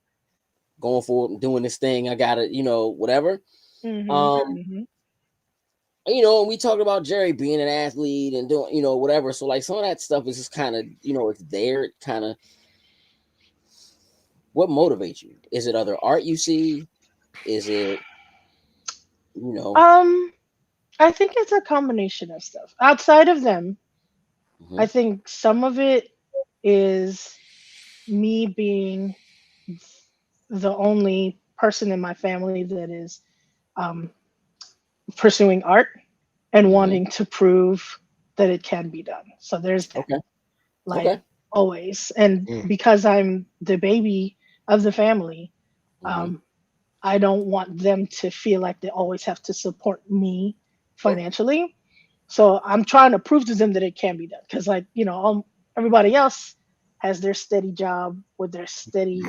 going for it, doing this thing. I gotta, whatever. Mhm. Um, Mhm. and we talked about Jerry being an athlete and doing, whatever. So like some of that stuff is just kind of, it's there. It kind of what motivates you? Is it other art you see? Is it, you know? Um, I think it's a combination of stuff. Outside of them, I Mhm. think some of it is me being the only person in my family that is um, pursuing art and Mhm. wanting to prove that it can be done. So there's that, Okay. like Okay. always. And Mm. because I'm the baby of the family, Mhm. um, I don't want them to feel like they always have to support me Sure. financially. So I'm trying to prove to them that it can be done because, like, everybody else has their steady job with their steady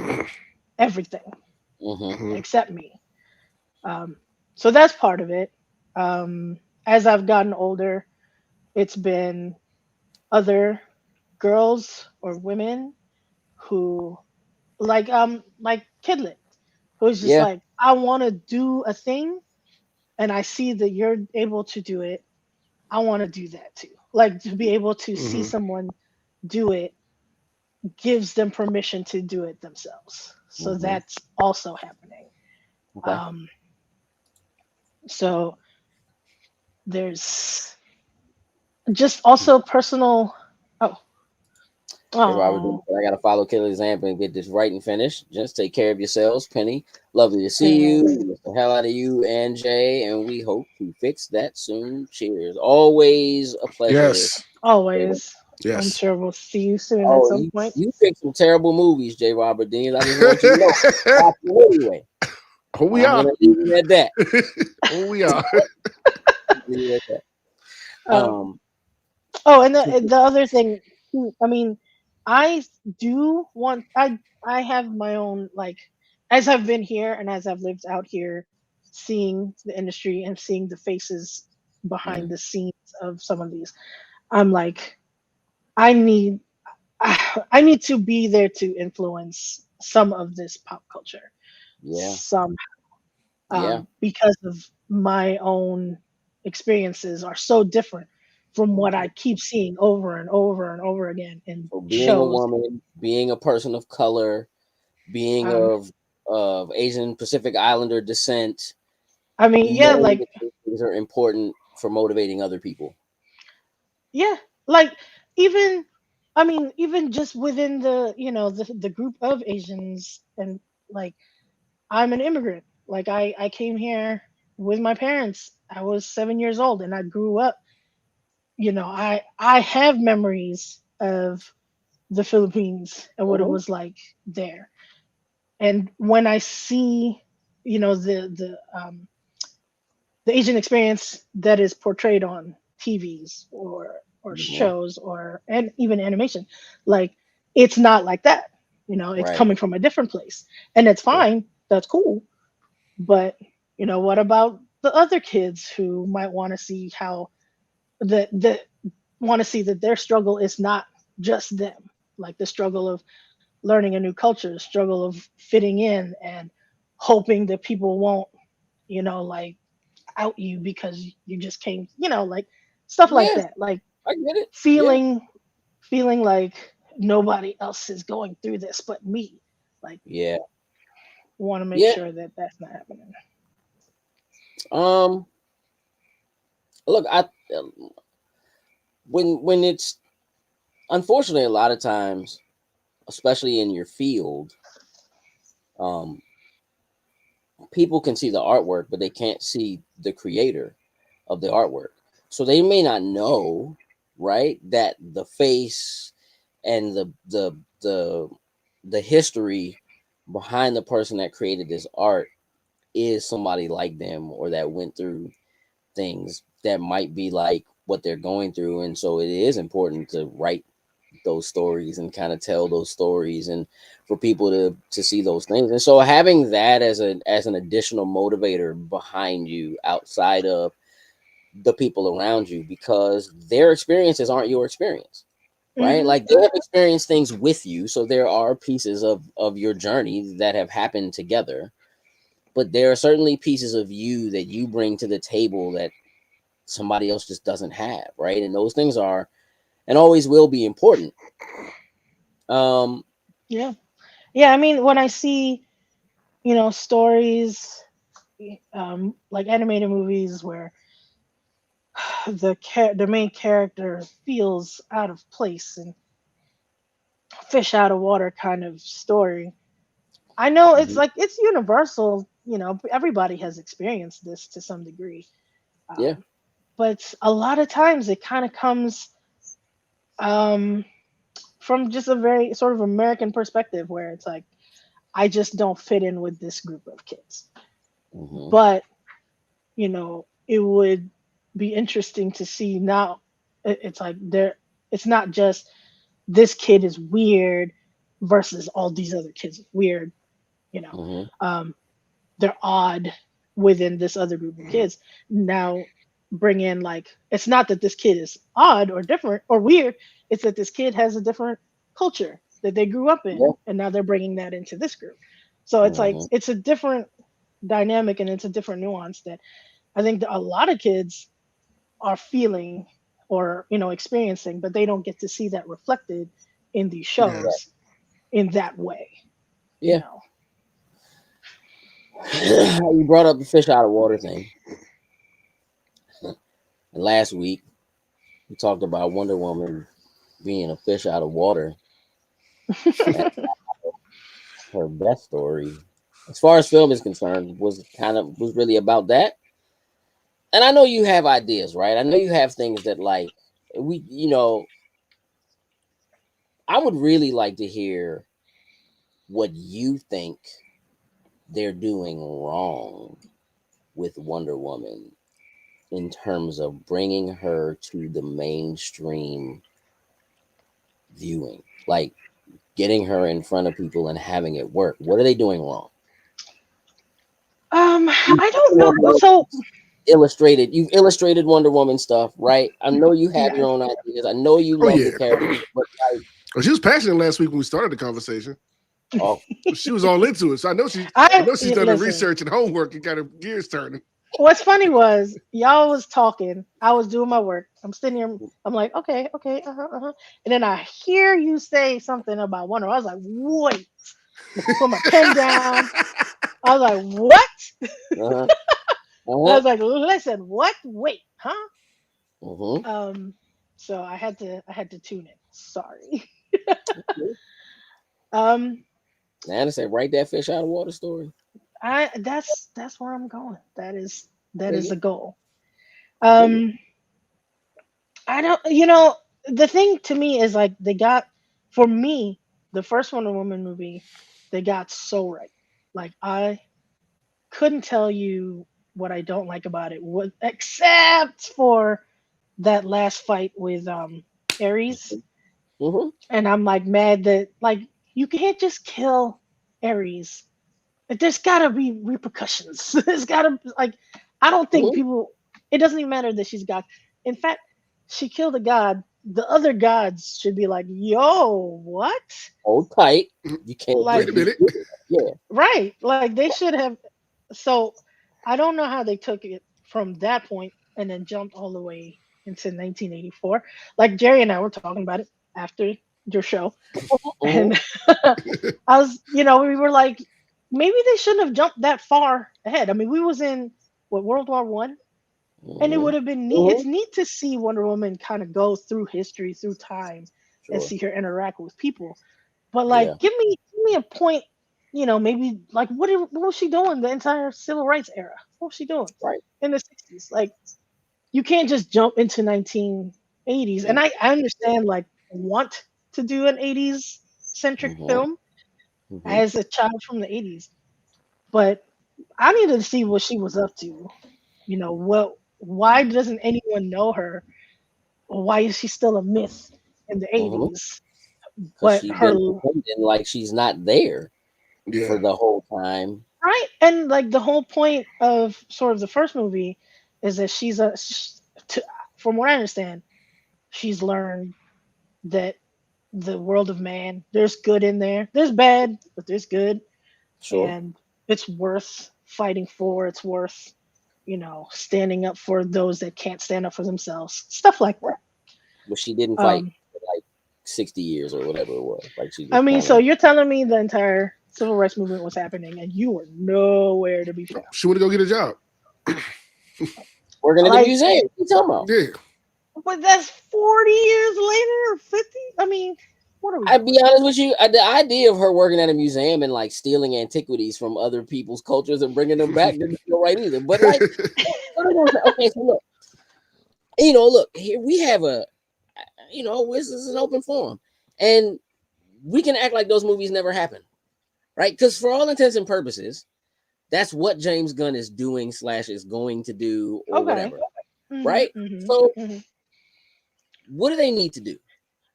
everything Mhm. Mhm. except me. Um, so that's part of it. As I've gotten older, it's been other girls or women who like Kidlet, who's just Yeah. like, I want to do a thing and I see that you're able to do it. I want to do that too. Like to be able to see Mhm. someone do it gives them permission to do it themselves. So Mhm. that's also happening. Okay. Um, so there's just also personal. Oh, Hey, Robert, oh, I gotta follow Kelly's example and get this right and finished. Just take care of yourselves, Penny. Lovely to see you. thanks. We miss the hell out of you and Jay, and we hope to fix that soon. Cheers. Always a pleasure. Yes. Jay Robert. Always. I'm Yes. sure we'll see you soon at Oh, some you point. you picked some terrible movies, J. Robert Deans. I just want you to know. Watch them anyway. Who And we I'm are. gonna leave it at that. Who we are. Leave it at that. Um, Um, oh, and the other thing, too, I mean, I do want I have my own, like, as I've been here and as I've lived out here, seeing the industry and seeing the faces behind mm, the scenes of some of these. I'm like, I need I need to be there to influence some of this pop culture, yeah, some yeah. because of my own experiences are so different from what Mhm. I keep seeing over and over and over again in So being a shows. woman, being a person of color, being Um, of Asian Pacific Islander descent, I mean, yeah, knowing like that these things are important for motivating other people. yeah, like even I mean, even just within the group of Asians and like I'm an immigrant. Like I came here with my parents. I was 7 years old and I grew up. I have memories of the Philippines and what it Mhm. was like there. And when I see, the Asian experience that is portrayed on TVs or Mhm. shows and even animation, like it's not like that. It's Right. coming from a different place, and it's Sure. fine. That's cool. But what about the other kids who might want to see how the want to see that their struggle is not just them, like the struggle of learning a new culture, the struggle of fitting in and hoping that people won't, like out you because you just came, like stuff like Yeah, that. Like I get it. Yeah. feeling feeling like nobody else is going through this but me. Like Yeah. want to make Yeah. sure that that's not happening. Um. Look, I when it's unfortunately a lot of times especially in your field, um, people can see the artwork, but they can't see the creator of the artwork. So they may not know, right, that the face and the history behind the person that created this art is somebody like them, or that went through things that might be like what they're going through. And so it is important to write those stories and kind of tell those stories, and for people to see those things. And so having that as an additional motivator behind you outside of the people around you, because their experiences aren't your experience, right? Hmm. Like they have experienced things with you, so there are pieces of your journey that have happened together, but there are certainly pieces of you that you bring to the table that somebody else just doesn't have, right? And those things are and always will be important. um Yeah. Yeah. I mean, when I see, stories, like animated movies where the main character feels out of place and fish out of water kind of story. I know it's mhm, like it's universal. Everybody has experienced this to some degree, yeah, um, but a lot of times it kind of comes um, from just a very sort of American perspective, where it's like I just don't fit in with this group of kids. hmm, But it would be interesting to see now. It's like there. It's not just this kid is weird versus all these other kids are weird. You know, hmm, um, they're odd within this other group of kids. Now bring in, like, it's not that this kid is odd or different or weird. It's that this kid has a different culture that they grew up in, yeah, and now they're bringing that into this group. So it's like hmm, it's a different dynamic, and it's a different nuance that I think that a lot of kids are feeling or experiencing, but they don't get to see that reflected in these Yeah. shows in that way you yeah. know You brought up the fish out of water thing, and last week we talked about Wonder Woman being a fish out of water. And her best story, as far as film is concerned, was really about that. And I know you have ideas, right? I know you have things that like we, I would really like to hear what you think they're doing wrong with Wonder Woman in terms of bringing her to the mainstream viewing, like getting her in front of people and having it work. What are they doing wrong? I don't know. So You've illustrated Wonder Woman stuff, right? I know you have yeah. your own ideas. I know you Oh love the yeah. character, but like, Oh, she was passionate last week when we started the conversation. oh, She was all into it. So I know she's done her Listen. research and homework and got her gears turning. What's funny was y'all was talking. I was doing my work. I'm sitting here. I'm like, okay, okay, uh-huh. And then I hear you say something about Wonder. I was like, wait. Put my pen down. I was like, what? uh-huh, I uh-huh, was like, listen, what? Wait, huh? uh-huh. Um. So I had to tune in. Sorry. Um. Now to say, write that fish out of water story. That's where I'm going. That is Dig the it. goal. I dig it. Um. I don't, the thing to me is like for me, the first Wonder Woman movie, they got so right. Like I couldn't tell you what I don't like about it, except for that last fight with Ares. Mm-hmm. And I'm like mad that like you can't just kill Ares. Like, there's gotta be repercussions. There's gotta like I don't think Mm-hmm. people. It doesn't even matter that she's God. In fact, she killed a god. The other gods should be like, "Yo, what?" Hold tight. You can't Like, Wait just a be minute. yeah. right? Like they should have. So I don't know how they took it from that point and then jumped all the way into 1984. Like Jerry and I were talking about it after your show, Mm-hmm. and we were like, maybe they shouldn't have jumped that far ahead. I mean, we was in what, World War I, and it Mm-hmm. would have been neat. Mm-hmm. It's neat to see Wonder Woman kind of go through history, through time, and Sure. see her interact with people. But Yeah. like, give me a point. Maybe like what was she doing the entire civil rights era? What was she doing Right. in the 60s? Like, you can't just jump into 1980s. And Yeah. I understand like want to do an 80s centric Mm-hmm. film Mm-hmm. as a child from the 80s, but I needed to see what she was up to. Why doesn't anyone know her? Or why is she still a myth in the Mm-hmm. 80s? Because But she's her been pretending like she's not there for Yeah. the whole time. right, and like the whole point of sort of the first movie is that to, from what I understand, she's learned that the world of man, there's good in there, there's bad, but there's good, Sure. and it's worth fighting for. It's worth standing up for those that can't stand up for themselves. Stuff like Right. that. But she didn't fight Um, for like 60 years or whatever it was. Like she I just mean, kind so of you're telling me the entire civil rights movement was happening, and you were nowhere to be found. She want to go get a job. working at the Like, museum. What you talking about? Yeah. but that's 40 years later or 50. I mean, what are we I'd doing? be honest with you. The idea of her working at a museum and like stealing antiquities from other people's cultures and bringing them back didn't feel right either. But like, okay, so look, look here we have this is an open forum, and we can act like those movies never happened, right? Because for all intents and purposes, that's what James Gunn is doing / is going to do or Okay. whatever, Mhm. right? Mhm. So Mhm. what do they need to do,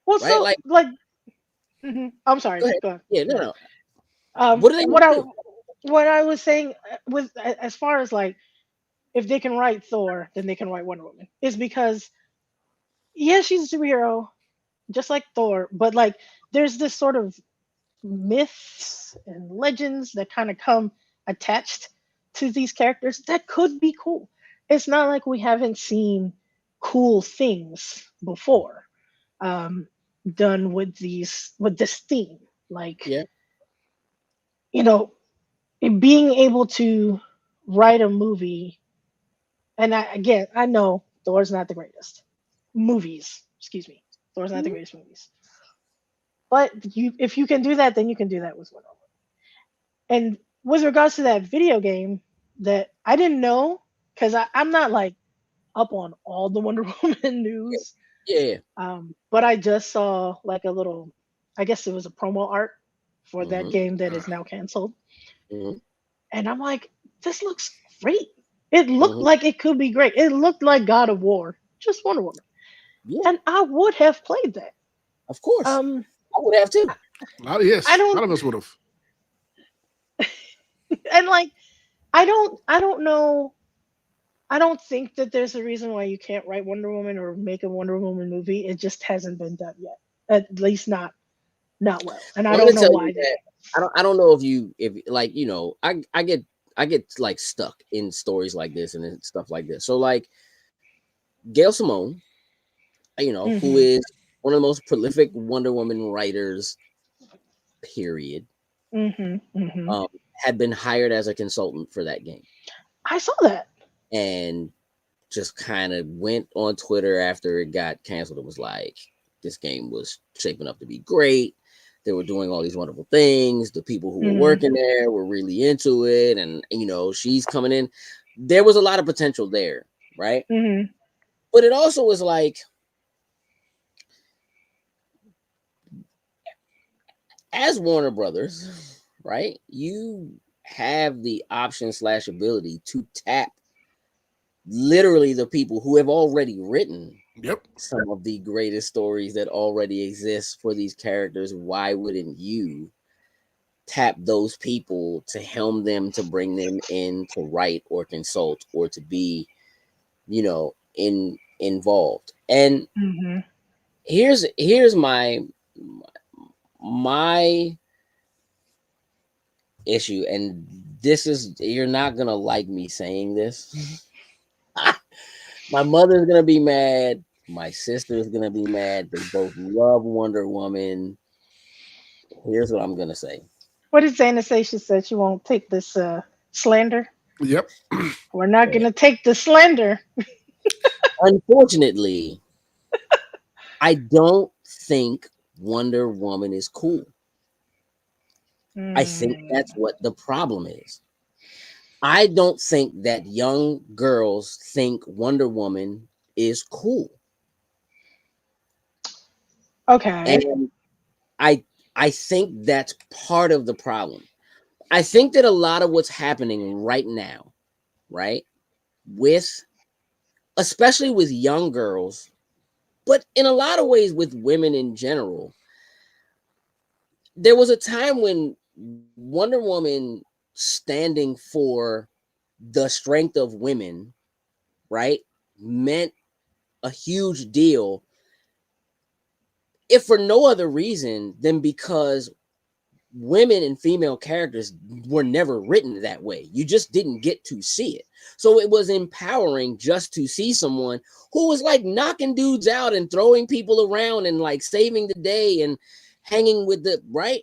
Well, right? so Like, like, I'm sorry. go ahead. Go ahead. Yeah, Go no, ahead. no. What do they need What to I do? what I was saying with as far as like if they can write Thor, then they can write Wonder Woman. Is because yeah, she's a superhero just like Thor, but like there's this sort of myths and legends that kind of come attached to these characters that could be cool. It's not like we haven't seen cool things before um, done with this theme. Like Yeah, you know, being able to write a movie, and again, I know Thor's not the greatest movies. Excuse me, Thor's not the mhm. greatest movies. But if you can do that, then you can do that with Wonder Woman. And with regards to that video game, that I didn't know because I'm not like up on all the Wonder Woman news. Yeah. But I just saw like a little, I guess it was a promo art for that Mm-hmm. game that is now canceled. Mm-hmm. And I'm like, this looks great. It looked Mm-hmm. like it could be great. It looked like God of War, just Wonder Woman. Yeah, And I would have played that. of course. Um, I would have too. I Yes, a don't, lot of us would have. and like, I don't know. I don't think that there's a reason why you can't write Wonder Woman or make a Wonder Woman movie. It just hasn't been done yet. At least not well. And I I'm don't gonna know tell you why they that I don't know if like I get like stuck in stories like this and then stuff like this. So like Gail Simone, haven't. who is one of the most prolific Wonder Woman writers, period, Mhm. Mhm. um, had been hired as a consultant for that game. I saw that. And just kind of went on Twitter after it got canceled and was like, this game was shaping up to be great. They were doing all these wonderful things. The people who were Mhm. working there were really into it. And, she's coming in. There was a lot of potential there, right? Mhm. But it also was like, as Warner Brothers, right? You have the option / ability to tap literally the people who have already written Yep. some of the greatest stories that already exist for these characters. Why wouldn't you tap those people to helm them, to bring them in to write or consult or to be, involved? And Mhm. here's my issue, and this is, you're not gonna like me saying this. My mother's gonna be mad. My sister's gonna be mad. They both love Wonder Woman. Here's what I'm gonna say. What did Zana say? She said she won't take this slander. Yep. We're not gonna take the slander. Unfortunately, I don't think Wonder Woman is cool. I think that's Mm, what the problem is. I don't think that young girls think Wonder Woman is cool. okay. And I I think that's part of the problem. I think that a lot of what's happening right now, right? With especially with young girls, but in a lot of ways with women in general, there was a time when Wonder Woman standing for the strength of women, right, meant a huge deal, if for no other reason than because women and female characters were never written that way. You just didn't get to see it. So it was empowering just to see someone who was like knocking dudes out and throwing people around and like saving the day and hanging with the right.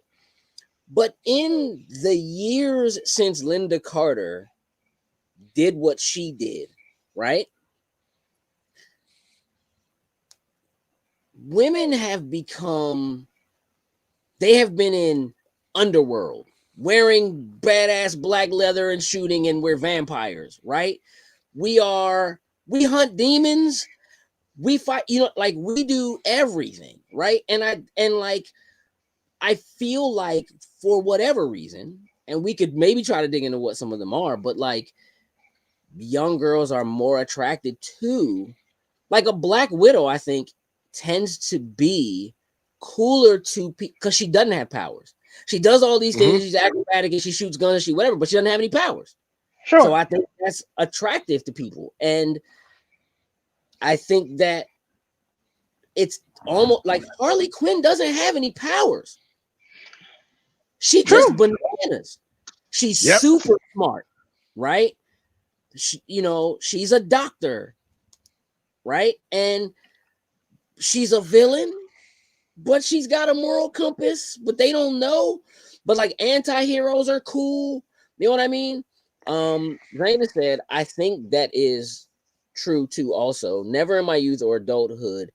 But in the years since Linda Carter did what she did, right? Women have become, they have been in underworld, wearing badass black leather and shooting, and we're vampires, right? We hunt demons, we fight, like we do everything, right? And I feel like for whatever reason, and we could maybe try to dig into what some of them are, but like young girls are more attracted to, like a Black Widow, I think tends to be cooler to people because she doesn't have powers. She does all these things, Hmm. she's acrobatic and she shoots guns and she whatever, but she doesn't have any powers. So Sure. I think that's attractive to people. And I think that it's almost like Harley Quinn doesn't have any powers. She just True. bananas. She's Yep. super smart, right? She's a doctor, right? And she's a villain, but she's got a moral compass, but they don't know. But like anti-heroes are cool. You know what I mean? Raina said, I think that is true too, also. Never in my youth or adulthood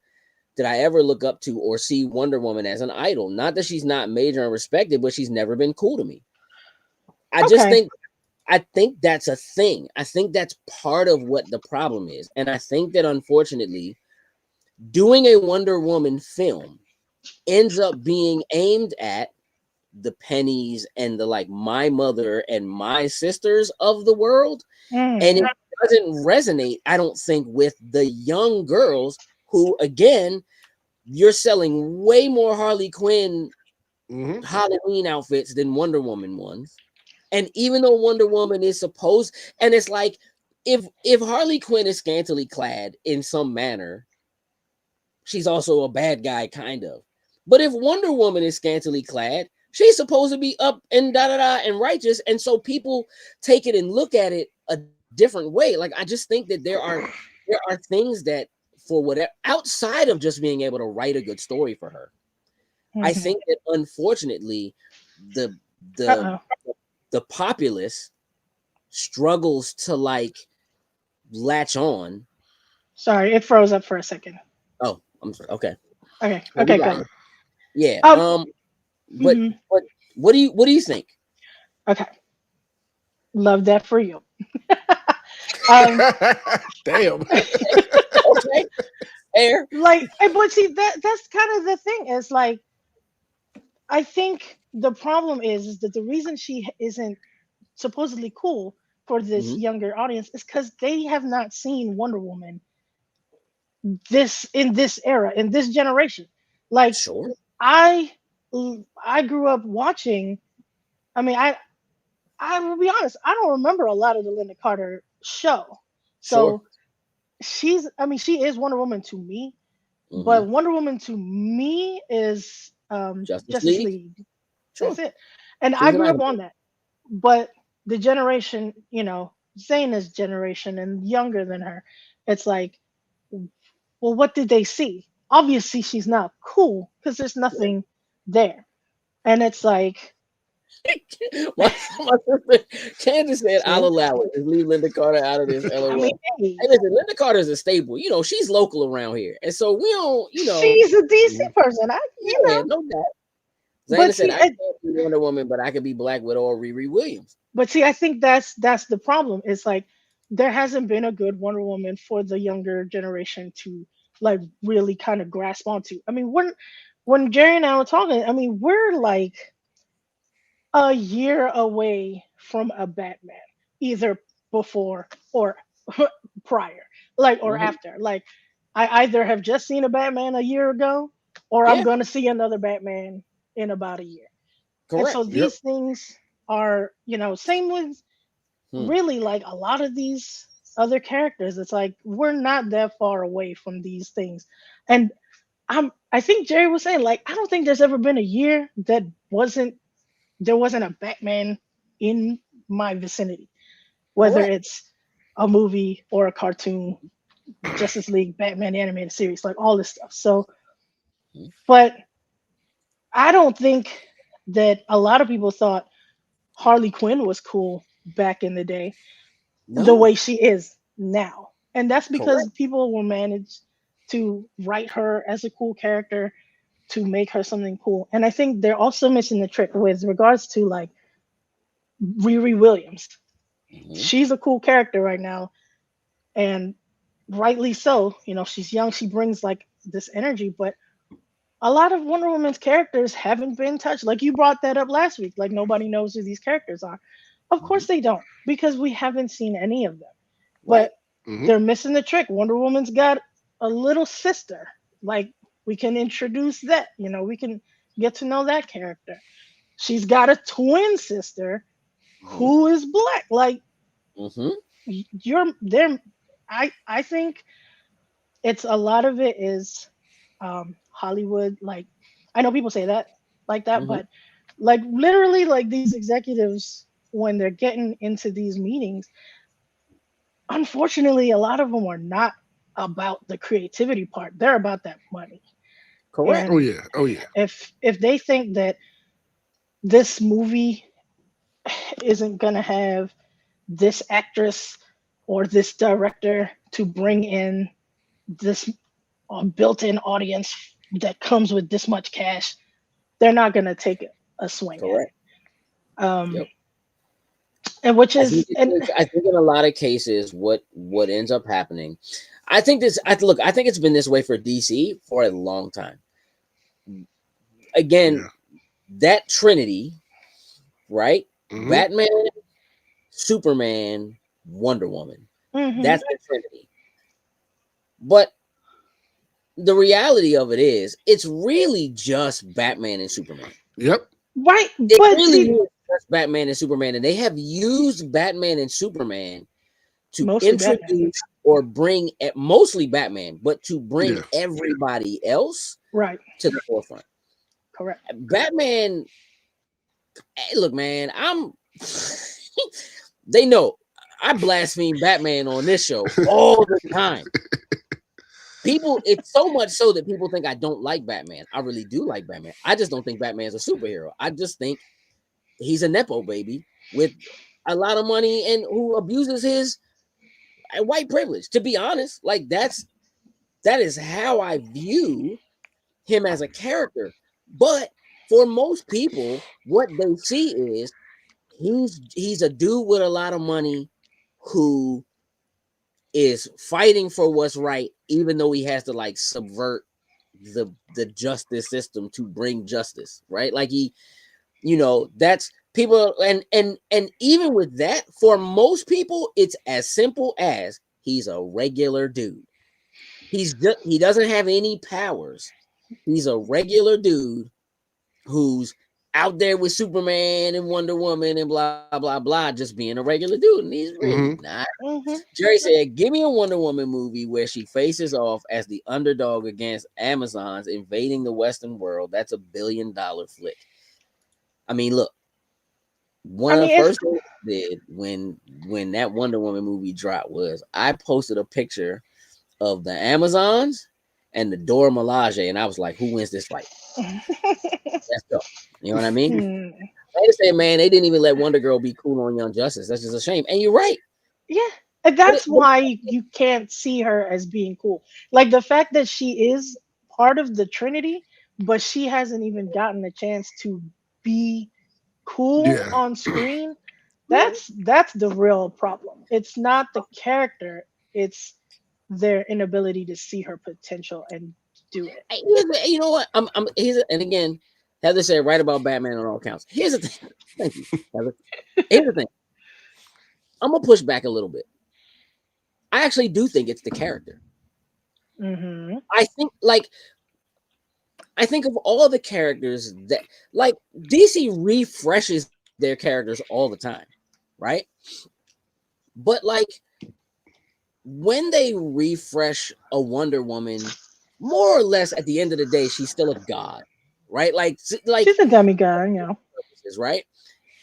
did I ever look up to or see Wonder Woman as an idol. Not that she's not major and respected, but she's never been cool to me. I just Okay. think I think that's a thing. I think that's part of what the problem is. And I think that unfortunately, doing a Wonder Woman film ends up being aimed at the Pennies and the like my mother and my sisters of the world. And it Mm, doesn't resonate, I don't think, with the young girls who, again, you're selling way more Harley Quinn Hmm. Halloween outfits than Wonder Woman ones. And even though Wonder Woman is supposed, and it's like, if Harley Quinn is scantily clad in some manner, she's also a bad guy, kind of. But if Wonder Woman is scantily clad, she's supposed to be up and da da da and righteous, and so people take it and look at it a different way. Like I just think that there are things that for whatever outside of just being able to write a good story for her, I mhm. think that unfortunately the the Uh-oh. the populace struggles to like latch on. Sorry, it froze up for a second. Oh, I'm sorry. Okay, Okay. no, we Okay, got good. you. Yeah. Um, But mhm. but what do you think? Okay. Love that for you. Um, Damn. Okay, air. but see that's kind of the thing is like I think the problem is that the reason she isn't supposedly cool for this Hmm. younger audience is because they have not seen Wonder Woman this in this era in this generation. Like Sure, I I grew up watching. I mean, I will be honest. I don't remember a lot of the Linda Carter show. sure. So I mean, she is Wonder Woman to me, Hmm. but Wonder Woman to me is Justice Justice League. League. That's Sure, it. And she I was an grew up idol. on that. But the generation, Zayn's generation and younger than her, it's like, well, what did they see? Obviously, she's not cool because there's nothing there. And it's like, my sister Candace said, "I'll see, allow it. Just leave Linda Carter out of this." I mean, LOL. hey, Hey, listen, Linda Carter's a staple. She's local around here, and so we don't. she's a DC person. Yeah, no doubt. Zayna But said, see, "I can't be Wonder Woman, but I could be Black Widow or Riri Williams." I think that's the problem. It's like there hasn't been a good Wonder Woman for the younger generation to like really kind of grasp onto. I mean, when Jerry and I were talking, I mean, we're like a year away from a Batman, either before or prior, like or Hmm. after. Like I either have just seen a Batman a year ago, or I'm Yeah, gonna see another Batman in about a year. And correct. so Yep. these things are, same with Hmm. really like a lot of these other characters. It's like we're not that far away from these things. And I think Jerry was saying, like, I don't think there's ever been a year that wasn't there wasn't a Batman in my vicinity, whether Correct. it's a movie or a cartoon, Justice League, Batman the animated series, like all this stuff. So, Mhm. but I don't think that a lot of people thought Harley Quinn was cool back in the day the No, way she is now. And that's because correct. people will manage to write her as a cool character to make her something cool. And I think they're also missing the trick with regards to like Riri Williams. Hmm. She's a cool character right now, and rightly so. She's young, she brings like this energy, but a lot of Wonder Woman's characters haven't been touched. Like you brought that up last week. Like nobody knows who these characters are. Of Hmm. course they don't, because we haven't seen any of them. Right. But Hmm. they're missing the trick. Wonder Woman's got a little sister. Like we can introduce that. We can get to know that character. She's got a twin sister Hmm. who is black. Like Hmm. you're there. I think it's a lot of it is Hollywood. Like I know people say that like that, Hmm. but like literally like these executives when they're getting into these meetings, unfortunately, a lot of them are not about the creativity part. They're about that money. Correct. Oh And yeah. Oh yeah. if they think that this movie isn't gonna have this actress or this director to bring in this built-in audience that comes with this much cash, they're not gonna take a swing at Correct. it. Um, Yep. and which I think is and I think in a lot of cases, what ends up happening, I think this. I think it's been this way for DC for a long time. Again, Yeah. that Trinity, right? Hmm. Batman, Superman, Wonder Woman. mhm, That's the Trinity. But the reality of it is, it's really just Batman and Superman. Yep. right, It but really see, is just Batman and Superman, and they have used Batman and Superman to mostly Batman, introduce or bring mostly Batman, but to bring Yeah. everybody else right? to the forefront. Correct. Batman, hey, look, man, I'm. They know I blaspheme Batman on this show all the time. People, it's so much so that people think I don't like Batman. I really do like Batman. I just don't think Batman's a superhero. I just think he's a nepo baby with a lot of money and who abuses his white privilege. To be honest, like that is how I view him as a character. But for most people, what they see is he's a dude with a lot of money who is fighting for what's right, even though he has to like subvert the justice system to bring justice, right? Like that's people and even with that, for most people, it's as simple as he's a regular dude. He doesn't have any powers. He's a regular dude who's out there with Superman and Wonder Woman and blah blah blah, just being a regular dude, and he's really Hmm. not. Hmm. Jerry said, "Give me a Wonder Woman movie where she faces off as the underdog against Amazons invading the Western world. That's $1 billion flick." I mean, look, one I of the mean, it's first things I did when that Wonder Woman movie dropped was I posted a picture of the Amazons and the Dora Milaje, and I was like, "Who wins this fight? Let's go." You know what I mean? Hmm. They say, man, they didn't even let Wonder Girl be cool on Young Justice. That's just a shame. And you're right. Yeah, and But it, that's but why you can't see her as being cool. Like the fact that she is part of the Trinity but she hasn't even gotten a chance to be cool Yeah. on screen. Yeah. That's the real problem. It's not the character, it's their inability to see her potential and do it. You know what? And again, Heather said right about Batman on all counts. Here's the thing. Thank you, Heather. Here's the thing. I'm gonna push back a little bit. I actually do think it's the character. Hmm. I think like I think of all the characters that like DC refreshes their characters all the time, right? But like when they refresh a Wonder Woman, more or less at the end of the day, she's still a god, right? Like She's a demigod, you know. purposes, right?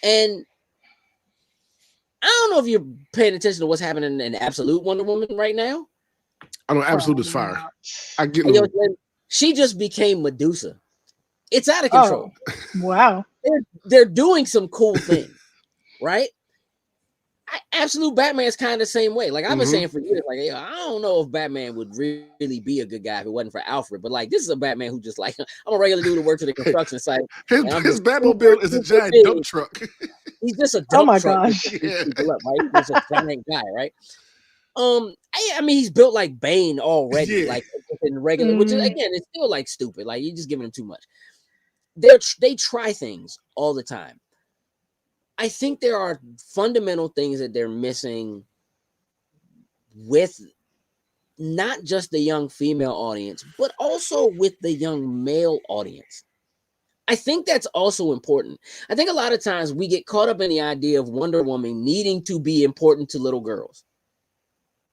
And I don't know if you're paying attention to what's happening in Absolute Wonder Woman right now. I know Absolute is Probably fire. not. I get You know, no. she just became Medusa. It's out of Oh, control. wow. They're doing some cool things, right? Absolute Batman is kind of the same way. Like I've been Hmm. saying for years, like I don't know if Batman would really be a good guy if it wasn't for Alfred. But like this is a Batman who just like I'm a regular dude who works at a construction site, and I'm His just super Batmobile is a super giant big. dump truck. He's just a Oh dump my truck that gosh. picks Yeah. people up, right? He's just a giant guy, right? I mean, he's built like Bane already, Yeah. like in regular, which is Mm, again, it's still like stupid. Like you're just giving him too much. They try things all the time. I think there are fundamental things that they're missing with not just the young female audience, but also with the young male audience. I think that's also important. I think a lot of times we get caught up in the idea of Wonder Woman needing to be important to little girls.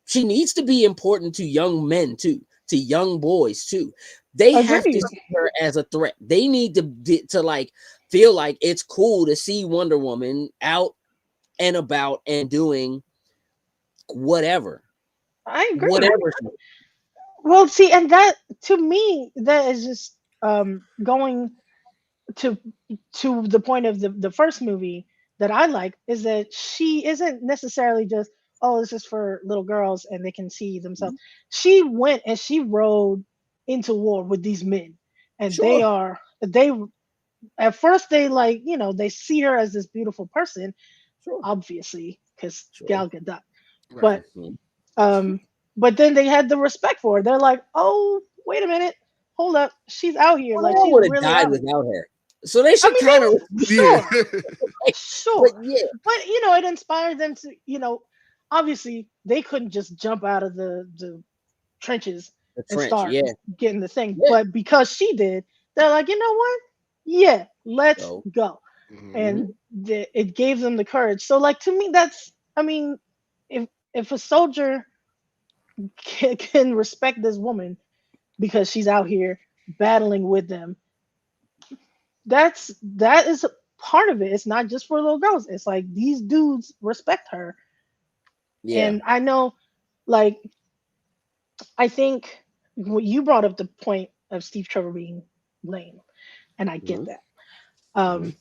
She needs to be important to young men too, to young boys too. They have to agreed. see her as a threat. They need to like feel like it's cool to see Wonder Woman out and about and doing whatever, I agree. whatever. Well, see, and that to me, that is just going to the point of the first movie that I like is that she isn't necessarily just, oh, this is for little girls and they can see themselves. She went and she rode into war with these men, and Sure, they at first they like, you know, they see her as this beautiful person, sure, obviously because sure. Gal Gadot, Right. but Mhm. um then they had the respect for her. They're like, oh, wait a minute, hold up, she's out here, Well, they like all she's would have really died out here. without her, so they I should mean, kind of. Yeah. sure, But sure, yeah, but you know, it inspired them to, you know, obviously they couldn't just jump out of the trenches the and trench. start Yeah, getting the thing, yeah. but because she did, they're like, you know what, yeah, let's So, go. Mhm. mhm. And it gave them the courage. So like, to me, that's, I mean, if a soldier can respect this woman because she's out here battling with them, that is a part of it. It's not just for little girls. It's like these dudes respect her. Yeah. And I know, like, I think what you brought up the point of Steve Trevor being lame, and I get Mhm, that. mhm. Um,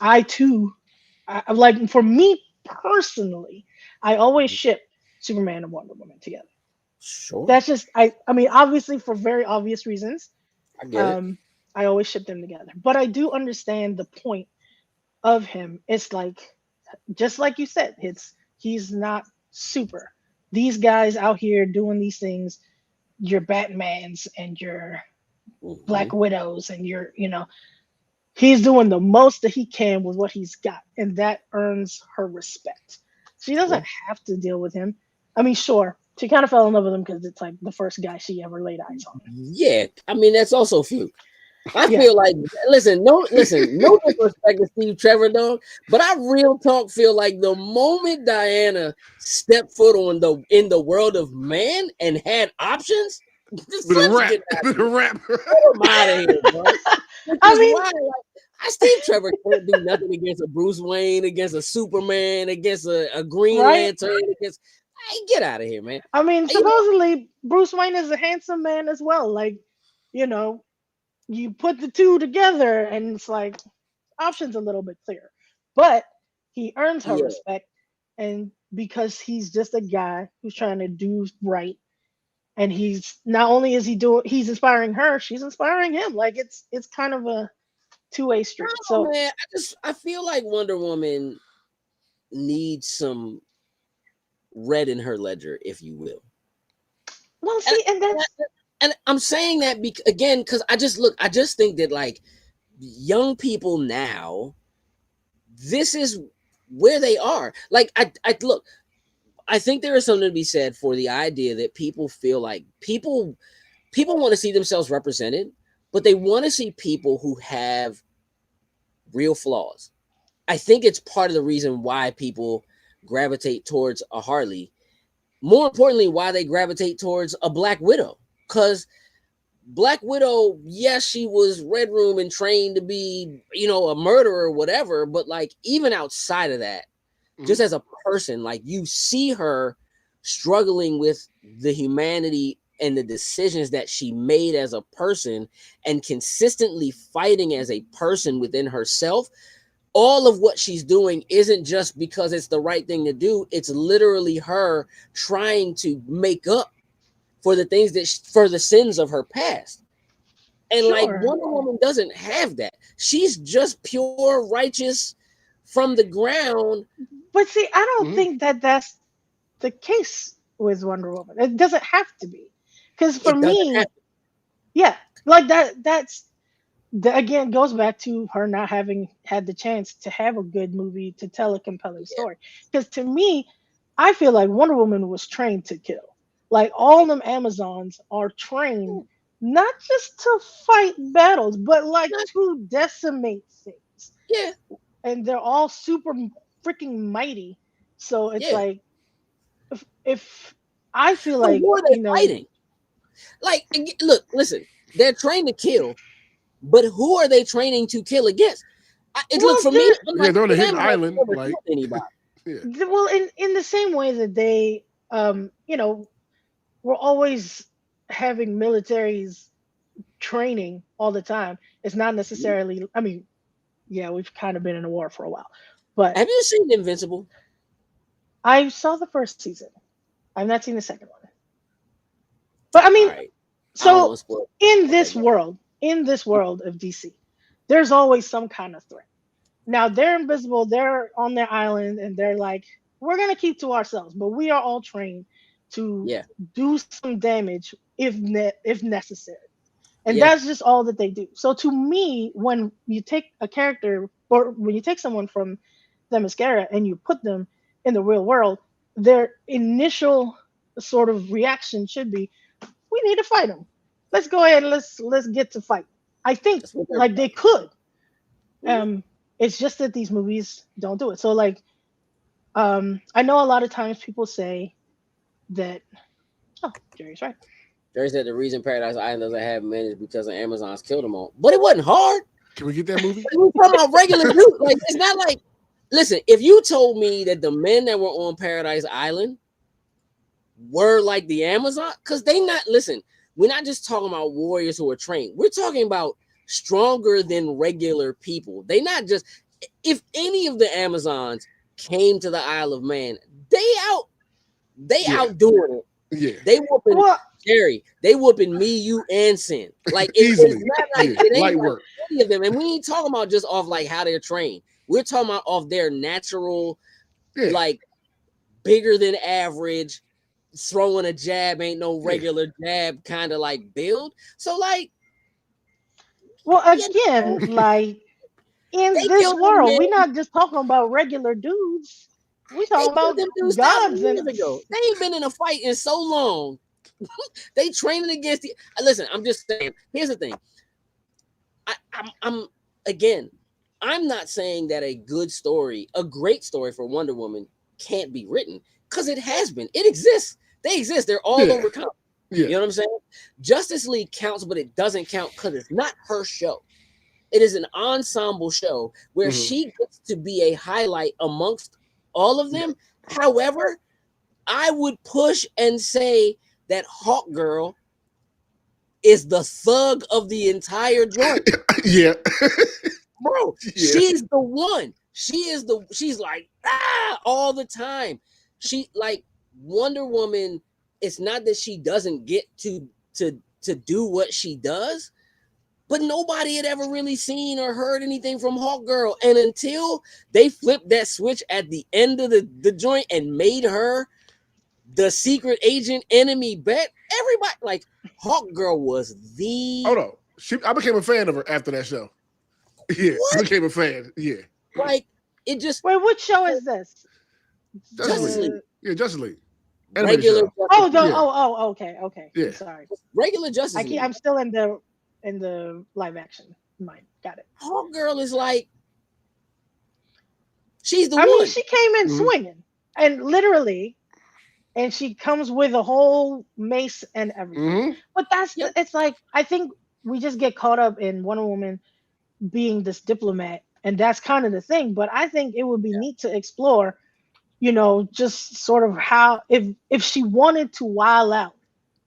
I too, like, for me personally, I always ship Superman and Wonder Woman together. Sure, That's just, I mean, obviously for very obvious reasons. I get it. Um, I always ship them together, but I do understand the point of him. It's like, just like you said, he's not super. These guys out here doing these things, your Batmans and your Black Mhm. Widows and your, you know, he's doing the most that he can with what he's got, and that earns her respect. She doesn't Sure. have to deal with him. I mean, sure, she kind of fell in love with him because it's like the first guy she ever laid eyes on. Yeah, I mean that's also fluke. I Yeah, feel like listen, no disrespect to Steve Trevor, dog, but I real talk feel like the moment Diana stepped foot on the in the world of man and had options, the With a sun's rap. getting out of With a here. rap. Get him out of here, bro. Which I is mean, why, like, Steve Trevor can't do nothing against a Bruce Wayne, against a Superman, against a Green right? Lantern, against. Hey, get out of here, man. I mean, You know, supposedly Bruce Wayne is a handsome man as well. Like, you know, you put the two together, and it's like options a little bit clearer. But he earns her respect, and because he's just a guy who's trying to do right, and he's not only is he's inspiring her, she's inspiring him. Like it's kind of a two-way street. Oh So man, I feel like Wonder Woman needs some red in her ledger, if you will. well, And see, and that's and I'm saying that again because I just think that like young people now, this is where they are. Like I look, I think there is something to be said for the idea that people feel like people want to see themselves represented, but they want to see people who have real flaws. I think it's part of the reason why people gravitate towards a Harley. More importantly, why they gravitate towards a Black Widow. Because Black Widow, yes, she was Red Room and trained to be, a murderer or whatever. But like, even outside of that, just as a person, like you see her struggling with the humanity and the decisions that she made as a person and consistently fighting as a person within herself. All of what she's doing isn't just because it's the right thing to do. It's literally her trying to make up for the things for the sins of her past. And like sure. Wonder Woman doesn't have that. She's just pure righteous from the ground. But see, I don't think that that's the case with Wonder Woman. It doesn't have to be, because for It doesn't me, have. yeah, like that again goes back to her not having had the chance to have a good movie to tell a compelling Yeah. story. Because to me, I feel like Wonder Woman was trained to kill. Like all them Amazons are trained not just to fight battles, but like to decimate things. Yeah. And they're all super freaking mighty. So it's Yeah. like if I feel But like, who are they fighting? Like, look, listen, they're trained to kill, but who are they training to kill against? Look, well, for me, I'm Yeah, like, they're on a the hidden Amazons island. never Like, killed anybody. yeah. well, in the same way that they, we're always having militaries training all the time. It's not necessarily. I mean, yeah, we've kind of been in a war for a while, but Have you seen Invincible? I saw the first season. I've not seen the second one. But I All mean, right. I don't so want to spoil. in Okay, this go. world, in this world of DC, there's always some kind of threat. Now they're invisible, they're on their island, and they're like, we're gonna keep to ourselves, but we are all trained to Yeah. do some damage if necessary. And Yeah. that's just all that they do. So to me, when you take a character or when you take someone from the mascara and you put them in the real world, their initial sort of reaction should be, we need to fight them. Let's go ahead and let's get to fight. I think That's what they're like they about. could. Mhm. It's just that these movies don't do it. So like I know a lot of times people say that, oh, Jerry's right. Jerry said the reason Paradise Island doesn't have men is because the Amazons killed them all. But it wasn't hard. Can we get that movie? We talking about regular dudes. Like, it's not like, listen, if you told me that the men that were on Paradise Island were like the Amazon, because they not, listen, we're not just talking about warriors who are trained. We're talking about stronger than regular people. They not just, if any of the Amazons came to the Isle of Man, they Yeah. outdoing it. Yeah. They whooping Well, Jerry. They whooping me, you, and Sin. Like it's Easily. not like Yeah. it ain't Light like work. any of them. And we ain't talking about just off like how they're trained. We're talking about off their natural, Yeah. like bigger than average, throwing a jab ain't no Yeah. regular jab kind of like build. So like, well, you again, know, like in they this killed them world, men. we're not just talking about regular dudes. We They talking killed about them dudes gods 1,000 and years ago. They ain't been in a fight in so long. They training against the. Listen, I'm just saying. Here's the thing. I'm again. I'm not saying that a good story, a great story for Wonder Woman, can't be written because it has been. It exists. They exist. They're all Yeah. over comics. Yeah. You know what I'm saying? Justice League counts, but it doesn't count because it's not her show. It is an ensemble show where Mhm. she gets to be a highlight amongst all of them. However, I would push and say that Hawk Girl is the thug of the entire joint. Yeah. Bro, Yeah. she's the one. She's like all the time. She like Wonder Woman it's not that she doesn't get to do what she does, but nobody had ever really seen or heard anything from Hawk Girl. And until they flipped that switch at the end of the joint and made her the secret agent enemy bet, everybody like Hawk Girl was the Hold on. I became a fan of her after that show. Yeah, I what? became a fan. Yeah. Like it just Wait, which show is this? Justice League. The- Yeah, Justice League. Animated regular show. Oh, Justice League. okay. Yeah. I'm sorry. Regular Justice League. I'm still in the live action mind. Got it. Hawk Girl is like she's the I one. mean, she came in Mhm. swinging, and literally, and she comes with a whole mace and everything. Mm-hmm. But Yep. it's like I think we just get caught up in Wonder Woman being this diplomat, and that's kind of the thing. But I think it would be neat to explore, just sort of how if she wanted to wild out,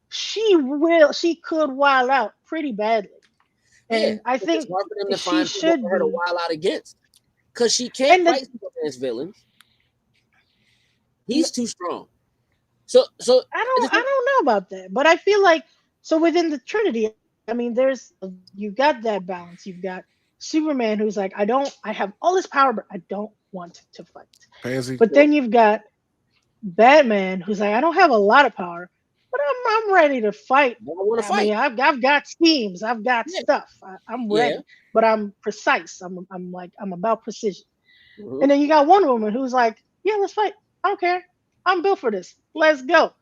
she could wild out pretty badly. And I It's think hard for them to she find people should for her to be. wild out against. Because she can't And the, fight Superman's villains. He's too strong. So I don't know about that, but I feel like so within the Trinity, I mean, you've got that balance. You've got Superman who's like, I have all this power, but I don't want to fight. Pansy. But then you've got Batman who's like, I don't have a lot of power, but I'm ready to fight. I want to I fight. mean, I've got schemes, I've got Yeah. stuff. I'm Yeah. ready, but I'm precise. I'm about precision. Mhm. And then you got Wonder Woman who's like, yeah, let's fight. I don't care. I'm built for this. Let's go.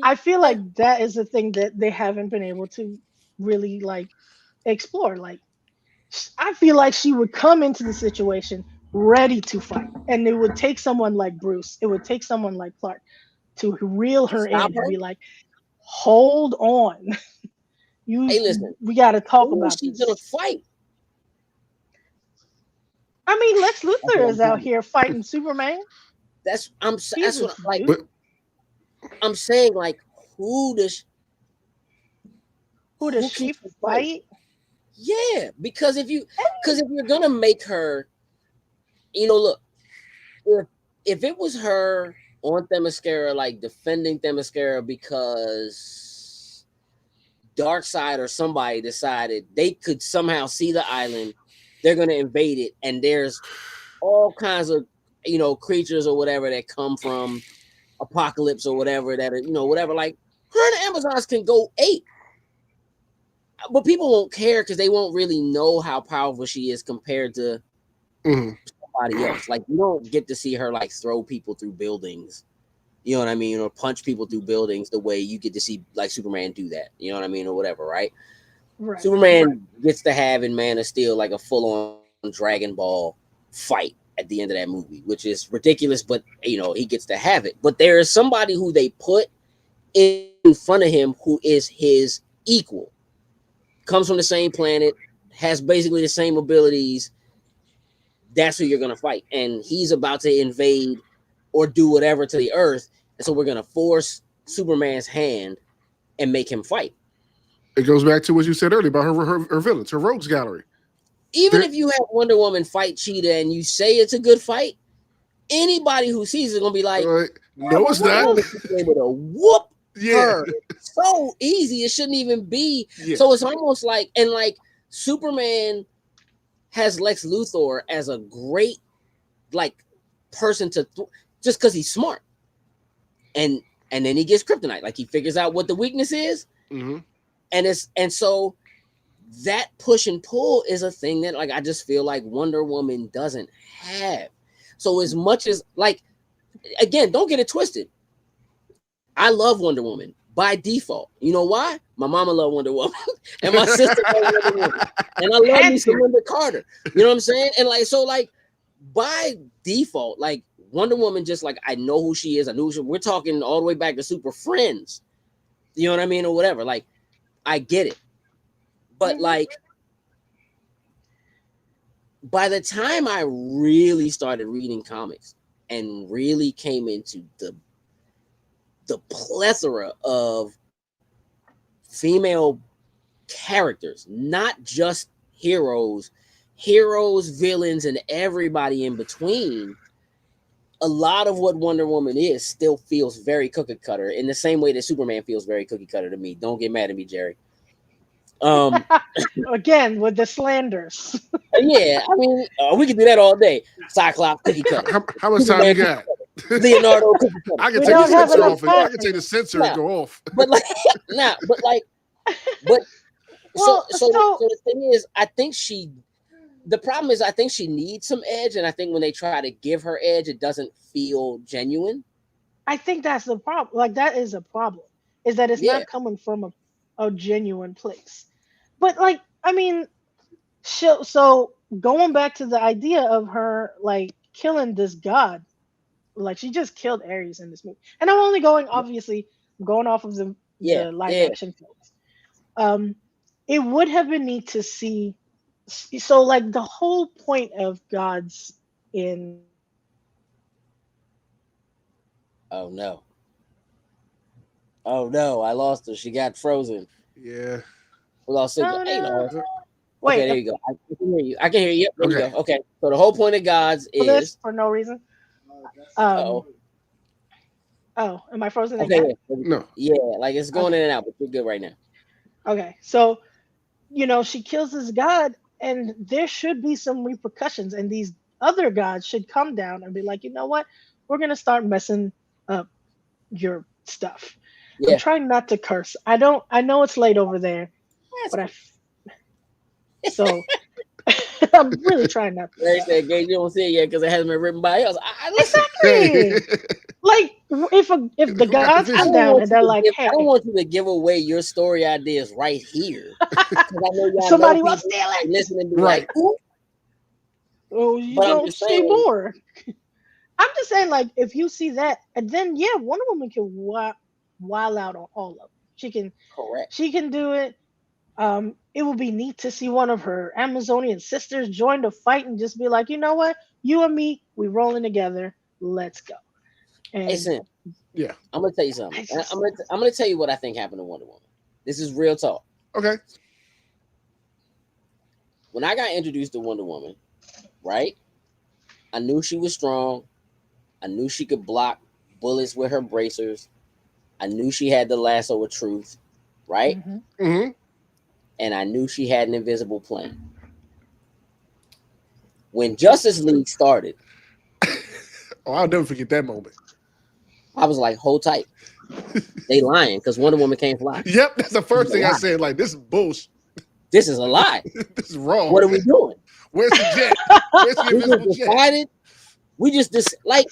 I feel like that is the thing that they haven't been able to really like explore. Like, I feel like she would come into the situation ready to fight, and it would take someone like Bruce, it would take someone like Clark to reel her Stop in her? and be like, "Hold on, Hey, listen. we got to talk Who is about she this." gonna fight? I mean, Lex what Luthor I'm is out saying. here fighting Superman. That's He's what this like. dude. I'm saying like who does Who does she fight? Yeah, because if you're gonna make her, look, if it was her on Themyscira, like defending Themyscira because Darkseid or somebody decided they could somehow see the island, they're gonna invade it, and there's all kinds of creatures or whatever that come from Apocalypse or whatever that are, whatever. Like her and the Amazons can go ape, but people won't care because they won't really know how powerful she is compared to somebody else. Like you don't get to see her like throw people through buildings, you know what I mean, or punch people through buildings the way you get to see like Superman do that, you know what I mean, or whatever, right? Right. Superman gets to have in Man of Steel like a full-on Dragon Ball fight at the end of that movie, which is ridiculous, but he gets to have it. But there is somebody who they put in front of him who is his equal, comes from the same planet, has basically the same abilities. That's who you're gonna fight, and he's about to invade or do whatever to the Earth, and so we're gonna force Superman's hand and make him fight. It goes back to what you said earlier about her villains, her rogues gallery. Even if you have Wonder Woman fight Cheetah and you say it's a good fight, anybody who sees it gonna be like, no, it's not. Wonder Woman able to whoop Yeah. her. It's so easy. It shouldn't even be. Yeah. So it's almost like, and like Superman has Lex Luthor as a great like person to just because he's smart, and then he gets kryptonite. Like he figures out what the weakness is, and so that push and pull is a thing that like I just feel like Wonder Woman doesn't have. So as much as like, again, don't get it twisted. I love Wonder Woman by default. You know why? My mama loved Wonder Woman, and my sister loved Wonder Woman, and I love me some Linda Carter. You know what I'm saying? And like so, like by default, like Wonder Woman, just like I know who she is. I knew we're talking all the way back to Super Friends. You know what I mean, or whatever. Like I get it, but like by the time I really started reading comics and really came into the plethora of female characters, not just heroes, villains, and everybody in between, a lot of what Wonder Woman is still feels very cookie cutter in the same way that Superman feels very cookie cutter to me. Don't get mad at me, Jerry. Um, Again with the slanders. yeah, I mean, we can do that all day. Cyclops cookie cutter, How much time you Superman cookie got? cutter, Leonardo cookie cutter. I can We take Every the don't have single sensor enough off it. one. I time can for take the you. sensor and Now, go off. but like, nah, but like, but so Well, so so so the thing is, I think the problem is I think she needs some edge, and I think when they try to give her edge, it doesn't feel genuine. I think that's the problem. Like that is a problem. Is that it's Yeah, not coming from a genuine place. But like, I mean, so going back to the idea of her like killing this god, like she just killed Ares in this movie. And I'm only going obviously going off of yeah, the live yeah. action films. Um, it would have been neat to see. So like the whole point of gods in Oh no, oh no, I lost her. She got frozen. Yeah. We lost signal. oh Hey, no, lost. Okay, wait, there you go. I can hear you. I can hear you. Yep, there you Okay. go. Okay, so the whole point of gods for this is. for no reason. Um, Oh, oh, am I frozen okay, again? yeah, No. yeah. Like it's going Okay, in and out, but you're good right now. okay. So she kills this god, and there should be some repercussions, and these other gods should come down and be like, you know what, we're gonna start messing up your stuff. I'm Yeah, trying not to curse. I don't. I know it's late over there, that's but cool. so I'm really trying not to. Larry said, "Gay, you don't see it yet because it hasn't been written by us." I listen. Hey. Exactly. Like if the Who got the gods I come vision? don't down want and you they're to like, give. I don't hey, want you to give away your story ideas right here because I know y'all know somebody will people steal might it. listen and be Right. like, "Ooh," Oh, you but I'm don't just say saying. more. I'm just saying, like, if you see that, and then yeah, Wonder Woman can wild out on all of them. Correct. She can do it. It would be neat to see one of her Amazonian sisters join the fight and just be like, you know what, you and me, we rolling together. Let's go. Hey, And Sam, Yeah. I'm gonna tell you something. I just, I'm gonna tell you what I think happened to Wonder Woman. This is real talk. Okay. When I got introduced to Wonder Woman, right? I knew she was strong. I knew she could block bullets with her bracers. I knew she had the lasso of truth, right? mhm. Mm-hmm. And I knew she had an invisible plane. When Justice League started, Oh, I'll never forget that moment. I was like, hold tight. They lying because Wonder Woman can't fly. Yep, that's the This is first a thing I lie. said. Like, this is bullshit. This is a lie. This is wrong. What are we doing? Where's the jet? Where's the We just invisible jet? decided. We just like,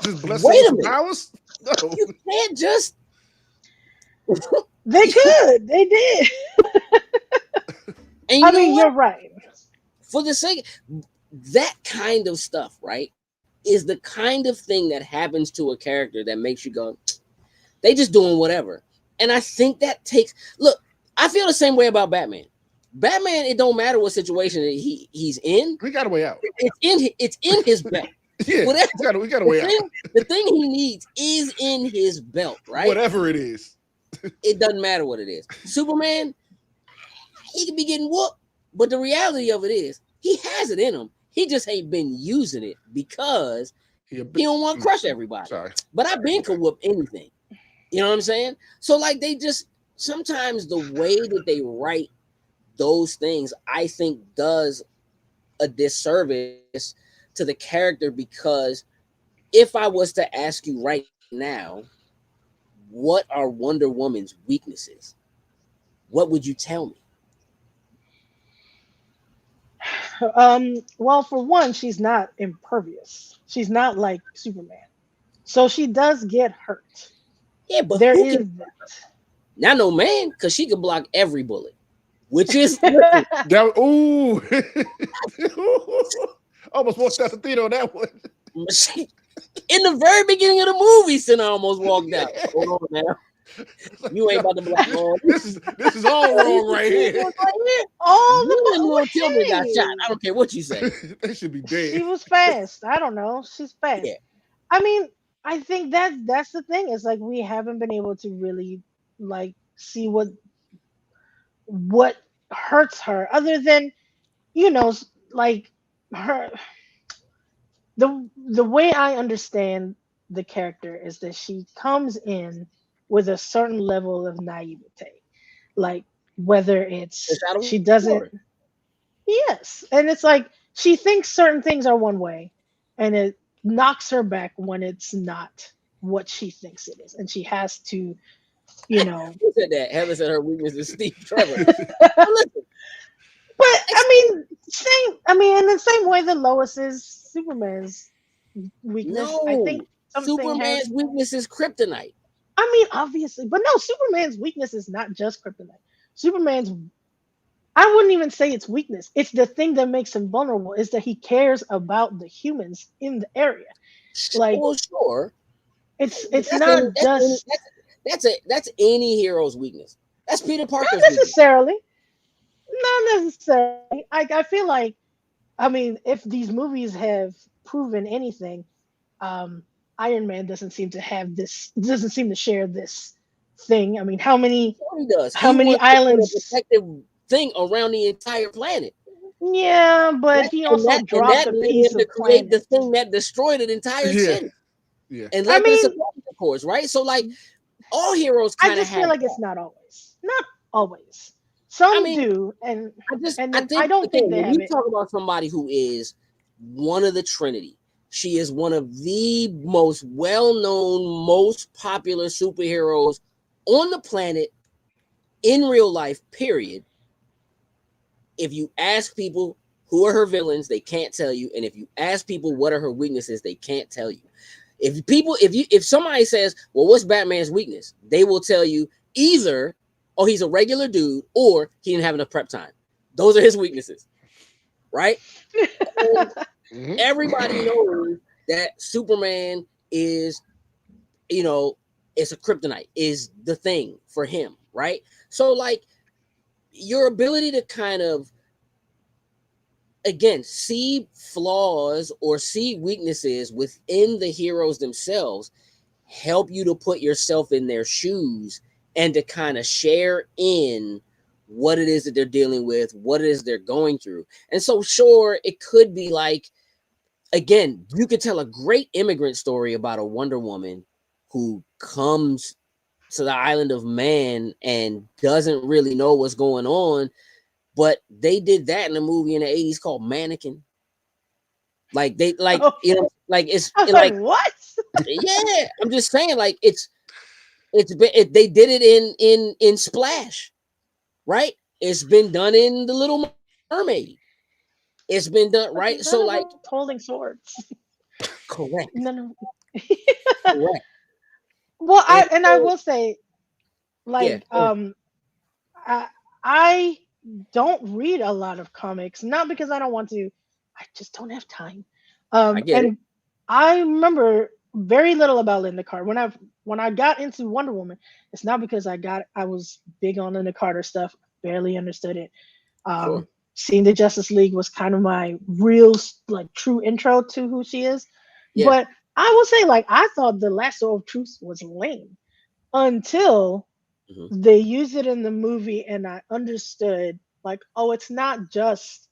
Just bless her with wait a some minute. powers? No. You can't just. They could, they did. And you I know mean, what? you're right. For the sake, that kind of stuff, right, is the kind of thing that happens to a character that makes you go, they just doing whatever. And I think that takes. Look, I feel the same way about Batman. Batman, it don't matter what situation he's in. We got a way out. It's in his belt. Yeah. Whatever We got a way out. the thing he needs is in his belt, right? Whatever it is. It doesn't matter what it is. Superman, he could be getting whooped, but the reality of it is he has it in him. He just ain't been using it because He a he bit, don't want to crush everybody. sorry. But I've been could whoop anything. You know what I'm saying? So like they just sometimes the way that they write those things, I think does a disservice to the character because if I was to ask you right now, what are Wonder Woman's weaknesses? What would you tell me? Well, for one, she's not impervious. She's not like Superman. So she does get hurt. Yeah, but There who can is not no man because she can block every bullet, which is listen, that. That, ooh. Almost walked out the theater on that one. she, in the very beginning of the movie, Cena almost walked out. Hold on now. You ain't about to block all This is all wrong right here. All You and the Lil Tilda got shot. hey, I don't care what you say. They should be she dead. was fast. I don't know. She's Yeah. fast. I mean, I think that's the thing. It's like we haven't been able to really like see what hurts her, other than like her the way I understand the character is that she comes in with a certain level of naivete, like whether The it's shadow she story. doesn't. Yes, and it's like she thinks certain things are one way, and it knocks her back when it's not what she thinks it is, and she has to, you know. Who said that? Heather said her weakness is Steve Trevor. But But listen, I ex- mean, same. I mean, in the same way that Lois is Superman's weakness, I think no, something has. Superman's weakness is kryptonite. I mean, obviously, but no, Superman's weakness is not just kryptonite. Superman's, I wouldn't even say it's weakness. It's the thing that makes him vulnerable is that he cares about the humans in the area. Like Well, sure, but it's not just that's any hero's weakness. That's Peter not Parker's weakness. necessarily, not necessarily. I feel like, I mean, if these movies have proven anything, um, Iron Man doesn't seem to share this thing. I mean, Sure he does. how He many wants to put a islands? protective thing around the entire planet. Yeah, but That he and also and dropped that a led piece him to of create the planet. thing that destroyed an entire Yeah, city yeah. and I led to the mean, Supreme Courts, right? So like all heroes I kind of just feel have like that. it's not always. Not always. I Some mean, do, and I then I think don't again think they when have you it. talk about somebody who is one of the Trinity, she is one of the most well-known, most popular superheroes on the planet in real life, period. If you ask people who are her villains, they can't tell you. And if you ask people what are her weaknesses, they can't tell you. If somebody says, well, what's Batman's weakness? They will tell you either, oh, he's a regular dude, or he didn't have enough prep time. Those are his weaknesses, right? And everybody Mhm. knows that Superman is, you know, it's a kryptonite, is the thing for him, right? So like your ability to kind of again see flaws or see weaknesses within the heroes themselves help you to put yourself in their shoes and to kind of share in what it is that they're dealing with, what it is they're going through. And so sure, it could be like again, you could tell a great immigrant story about a Wonder Woman who comes to the island of man and doesn't really know what's going on, but they did that in a movie in the 80s called Mannequin. Like they like Oh, you know like it's I was like, like what? yeah, I'm just saying like they did it in Splash, right? It's been done in The Little Mermaid. It's been done But right. none So of like them holding swords. correct, None of. correct. Well, And I so will say, yeah, like, I I don't read a lot of comics, not because I don't want to, I just don't have time. I get it. And I remember very little about Linda Carter. When I got into Wonder Woman, it's not because I was big on Linda Carter stuff, barely understood it. Sure. Seeing the Justice League was kind of my real like true intro to who she is. Yeah. But I will say, like, I thought the Lasso of Truth was lame until Hmm. they used it in the movie and I understood, like, oh, it's not just,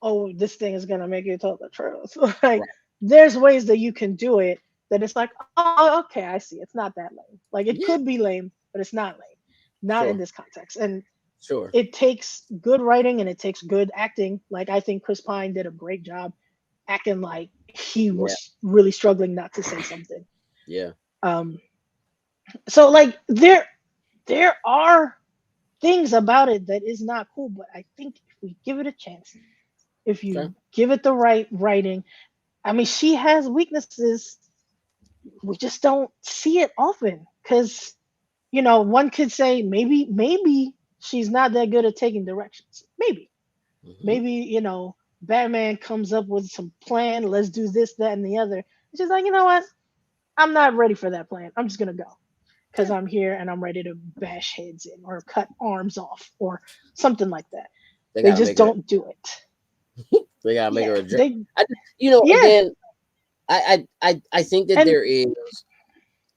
oh, this thing is gonna make you tell the truth. Like, Right. there's ways that you can do it that it's like, oh, okay, I see. It's not that lame. Like, it Yeah. could be lame, but it's not lame. Not in Sure. this context. And Sure. it takes good writing and it takes good acting. Like, I think Chris Pine did a great job acting like he Yeah. was really struggling not to say something. Yeah. Um, so like there are things about it that is not cool, but I think if we give it a chance, if Okay. you give it the right writing, I mean, she has weaknesses. We just don't see it often because, one could say maybe she's not that good at taking directions. Hmm. Maybe, Batman comes up with some plan. Let's do this, that, and the other. She's like, you know what? I'm not ready for that plan. I'm just gonna go because Yeah. I'm here and I'm ready to bash heads in or cut arms off or something like that. They They gotta just make her. don't do it. They gotta make Yeah, her a jerk. they yeah, Again, I think that and there is.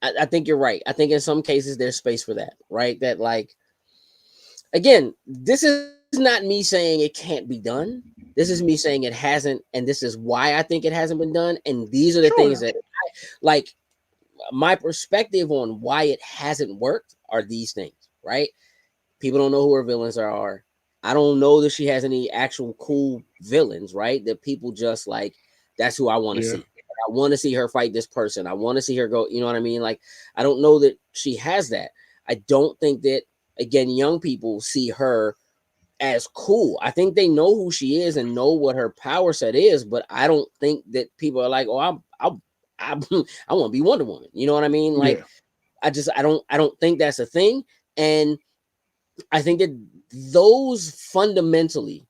I think you're right. I think in some cases there's space for that, right? That like again, this is not me saying it can't be done. This is me saying it hasn't, and this is why I think it hasn't been done. And these are the things Sure. that like my perspective on why it hasn't worked are these things, right? People don't know who her villains are. I don't know that she has any actual cool villains, right? That people just like, that's who I want to Yeah. see. I want to see her fight this person. I want to see her go, you know what I mean? Like, I don't know that she has that. I don't think that, again, young people see her as cool. I think they know who she is and know what her power set is, but I don't think that people are like, oh, I I want to be Wonder Woman. You know what I mean? Like, Yeah. I don't think that's a thing. And I think that those fundamentally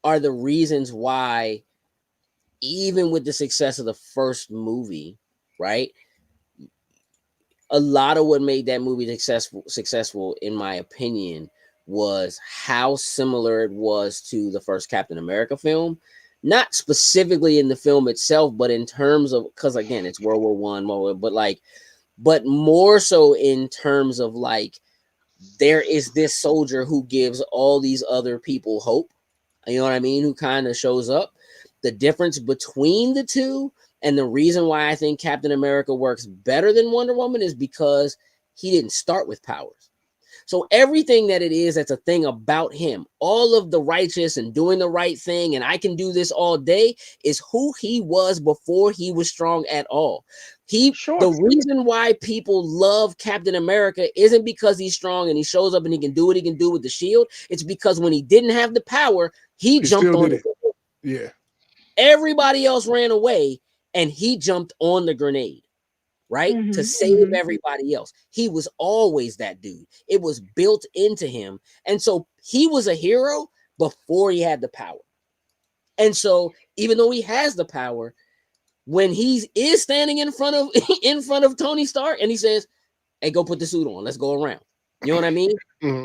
are the reasons why, even with the success of the first movie, right? A lot of what made that movie successful, in my opinion, was how similar it was to the first Captain America film. Not specifically in the film itself, but in terms of, because again, it's World War I, but like, but more so in terms of like, there is this soldier who gives all these other people hope. You know what I mean? Who kind of shows up. The difference between the two, and the reason why I think Captain America works better than Wonder Woman, is because he didn't start with powers. So everything that it is that's a thing about him, all of the righteous and doing the right thing, and I can do this all day, is who he was before he was strong at all. The Sure. reason why people love Captain America isn't because he's strong and he shows up and he can do what he can do with the shield. It's because when he didn't have the power, he He jumped still on did the it. grenade. Yeah. Everybody else ran away and he jumped on the grenade, right? To Hmm. save Hmm. everybody else. He was always that dude. It was built into him. And so he was a hero before he had the power. And so even though he has the power, when he is standing in front of in front of Tony Stark and he says, "Hey, go put the suit on. Let's go around." You know what I mean? Hmm.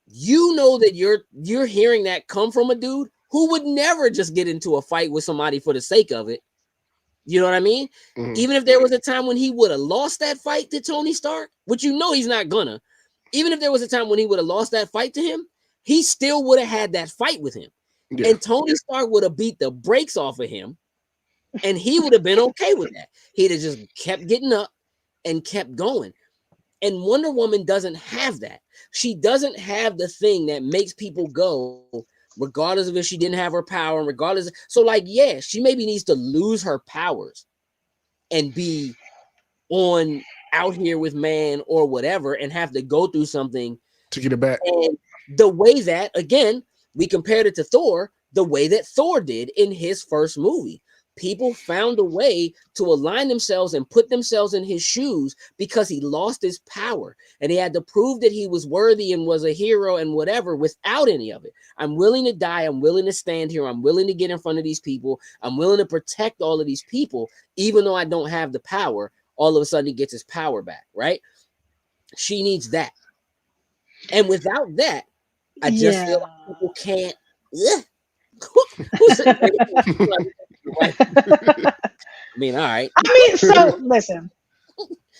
You know that you're hearing that come from a dude who would never just get into a fight with somebody for the sake of it. You know what I mean? Hmm. Even if there was a time when he would have lost that fight to Tony Stark, which you know he's not gonna, even if there was a time when he would have lost that fight to him, he still would have had that fight with him. Yeah. And Tony Stark would have beat the brakes off of him, and he would have been okay with that. He'd have just kept getting up and kept going. And Wonder Woman doesn't have that. She doesn't have the thing that makes people go, regardless of if she didn't have her power, and regardless. So, like, yeah, she maybe needs to lose her powers and be on out here with man or whatever and have to go through something. To get it back. And the way that, again, we compared it to Thor, the way that Thor did in his first movie. People found a way to align themselves and put themselves in his shoes because he lost his power and he had to prove that he was worthy and was a hero and whatever without any of it. I'm willing to die. I'm willing to stand here. I'm willing to get in front of these people. I'm willing to protect all of these people, even though I don't have the power. All of a sudden, he gets his power back, right? She needs that. And without that, I just feel Yeah. like people can't. Ugh. Who said right? I mean, all right. I mean, so listen,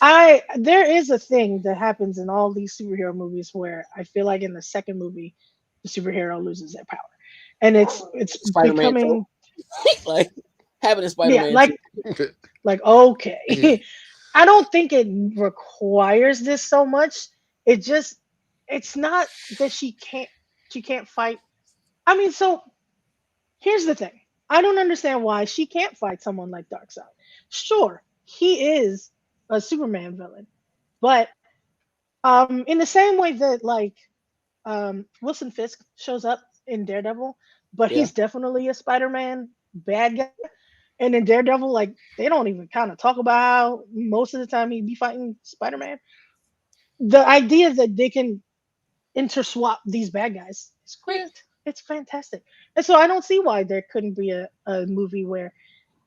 I there is a thing that happens in all these superhero movies where I feel like in the second movie, the superhero loses their power, and it's Spider-Man too. becoming Like having a yeah, Spider-Man too. like Yeah. okay. I don't think it requires this so much. It just it's not that she can't fight. I mean, so here's the thing. I don't understand why she can't fight someone like Darkseid. Sure, he is a Superman villain, but in the same way that like Wilson Fisk shows up in Daredevil, but Yeah. he's definitely a Spider-Man bad guy. And in Daredevil, like they don't even kind of talk about how most of the time he'd be fighting Spider-Man. The idea that they can interswap these bad guys is Yeah. great. It's fantastic. And so I don't see why there couldn't be a movie where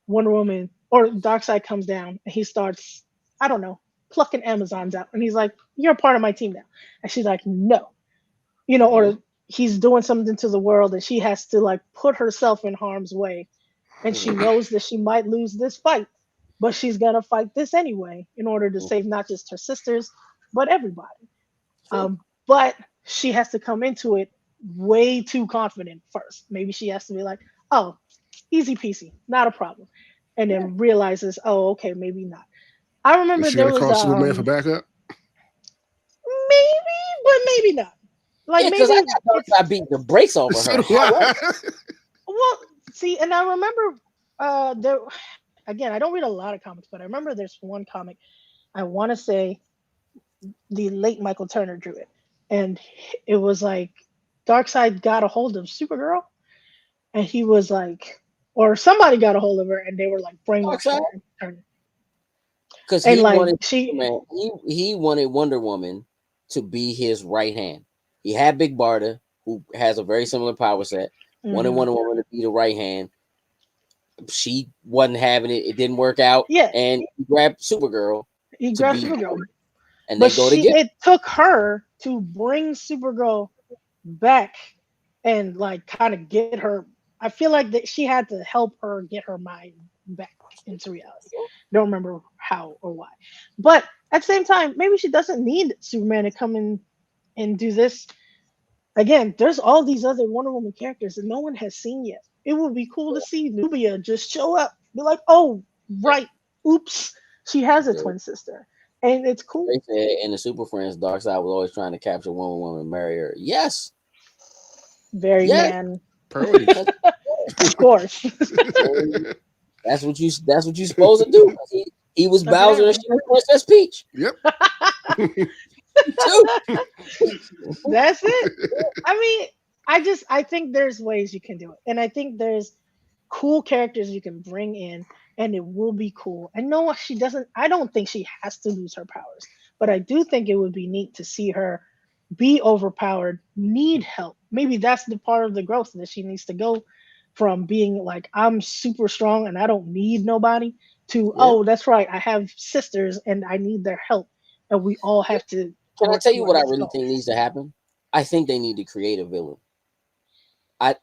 Wonder Woman or Darkseid comes down and he starts, I don't know, plucking Amazons out. And he's like, "You're a part of my team now." And she's like, "No." Mhm. Or he's doing something to the world and she has to like put herself in harm's way. And she knows that she might lose this fight, but she's going to fight this anyway in order to save not just her sisters, but everybody. True. But she has to come into it way too confident first. Maybe she has to be like, oh, easy peasy, not a problem. And Yeah, then realizes, oh, okay, maybe not. I Is remember she there gonna was call Superman for backup? maybe, but maybe not. Like yeah, because maybe I got it's Darkseid beating the brakes off of So her. do I. However, well, see, and I remember there again, I don't read a lot of comics, but I remember there's one comic I want to say the late Michael Turner drew it, and it was like Darkseid got a hold of Supergirl, and he was like, or somebody got a hold of her, and they were like brainwashed Darkseid, her, because and he like wanted she, Superman, he wanted Wonder Woman to be his right hand. He had Big Barda, who has a very similar power set. Wanted mhm. Wonder Woman to be the right hand. She wasn't having it. It didn't work out, Yeah, and he grabbed Supergirl he to grabbed be, Supergirl, and they but go she together. it took her to bring Supergirl back and like kind of get her. I feel like that she had to help her get her mind back into reality. Don't remember how or why, but at the same time, maybe she doesn't need Superman to come in and do this again. There's all these other Wonder Woman characters that no one has seen yet. It would be cool to see Nubia just show up, be like, "Oh, right, oops, she has a twin sister," and it's cool. They said in the Super Friends, Darkseid was always trying to capture Wonder Woman and marry her. Yes, Very yes, man, Priorities. of course. that's what you supposed to do. He was Bowser and Apparently. she was Princess Peach Yep. too. That's it. I mean, I think there's ways you can do it. And I think there's cool characters you can bring in and it will be cool. I know she doesn't I don't think she has to lose her powers, but I do think it would be neat to see her be overpowered, need help. Maybe that's the part of the growth that she needs to go from being like I'm super strong and I don't need nobody to Yeah. oh, that's right, I have sisters and I need their help and we all have to Can I work tell you what towards I this really goal. think needs to happen? I think they need to create a villain.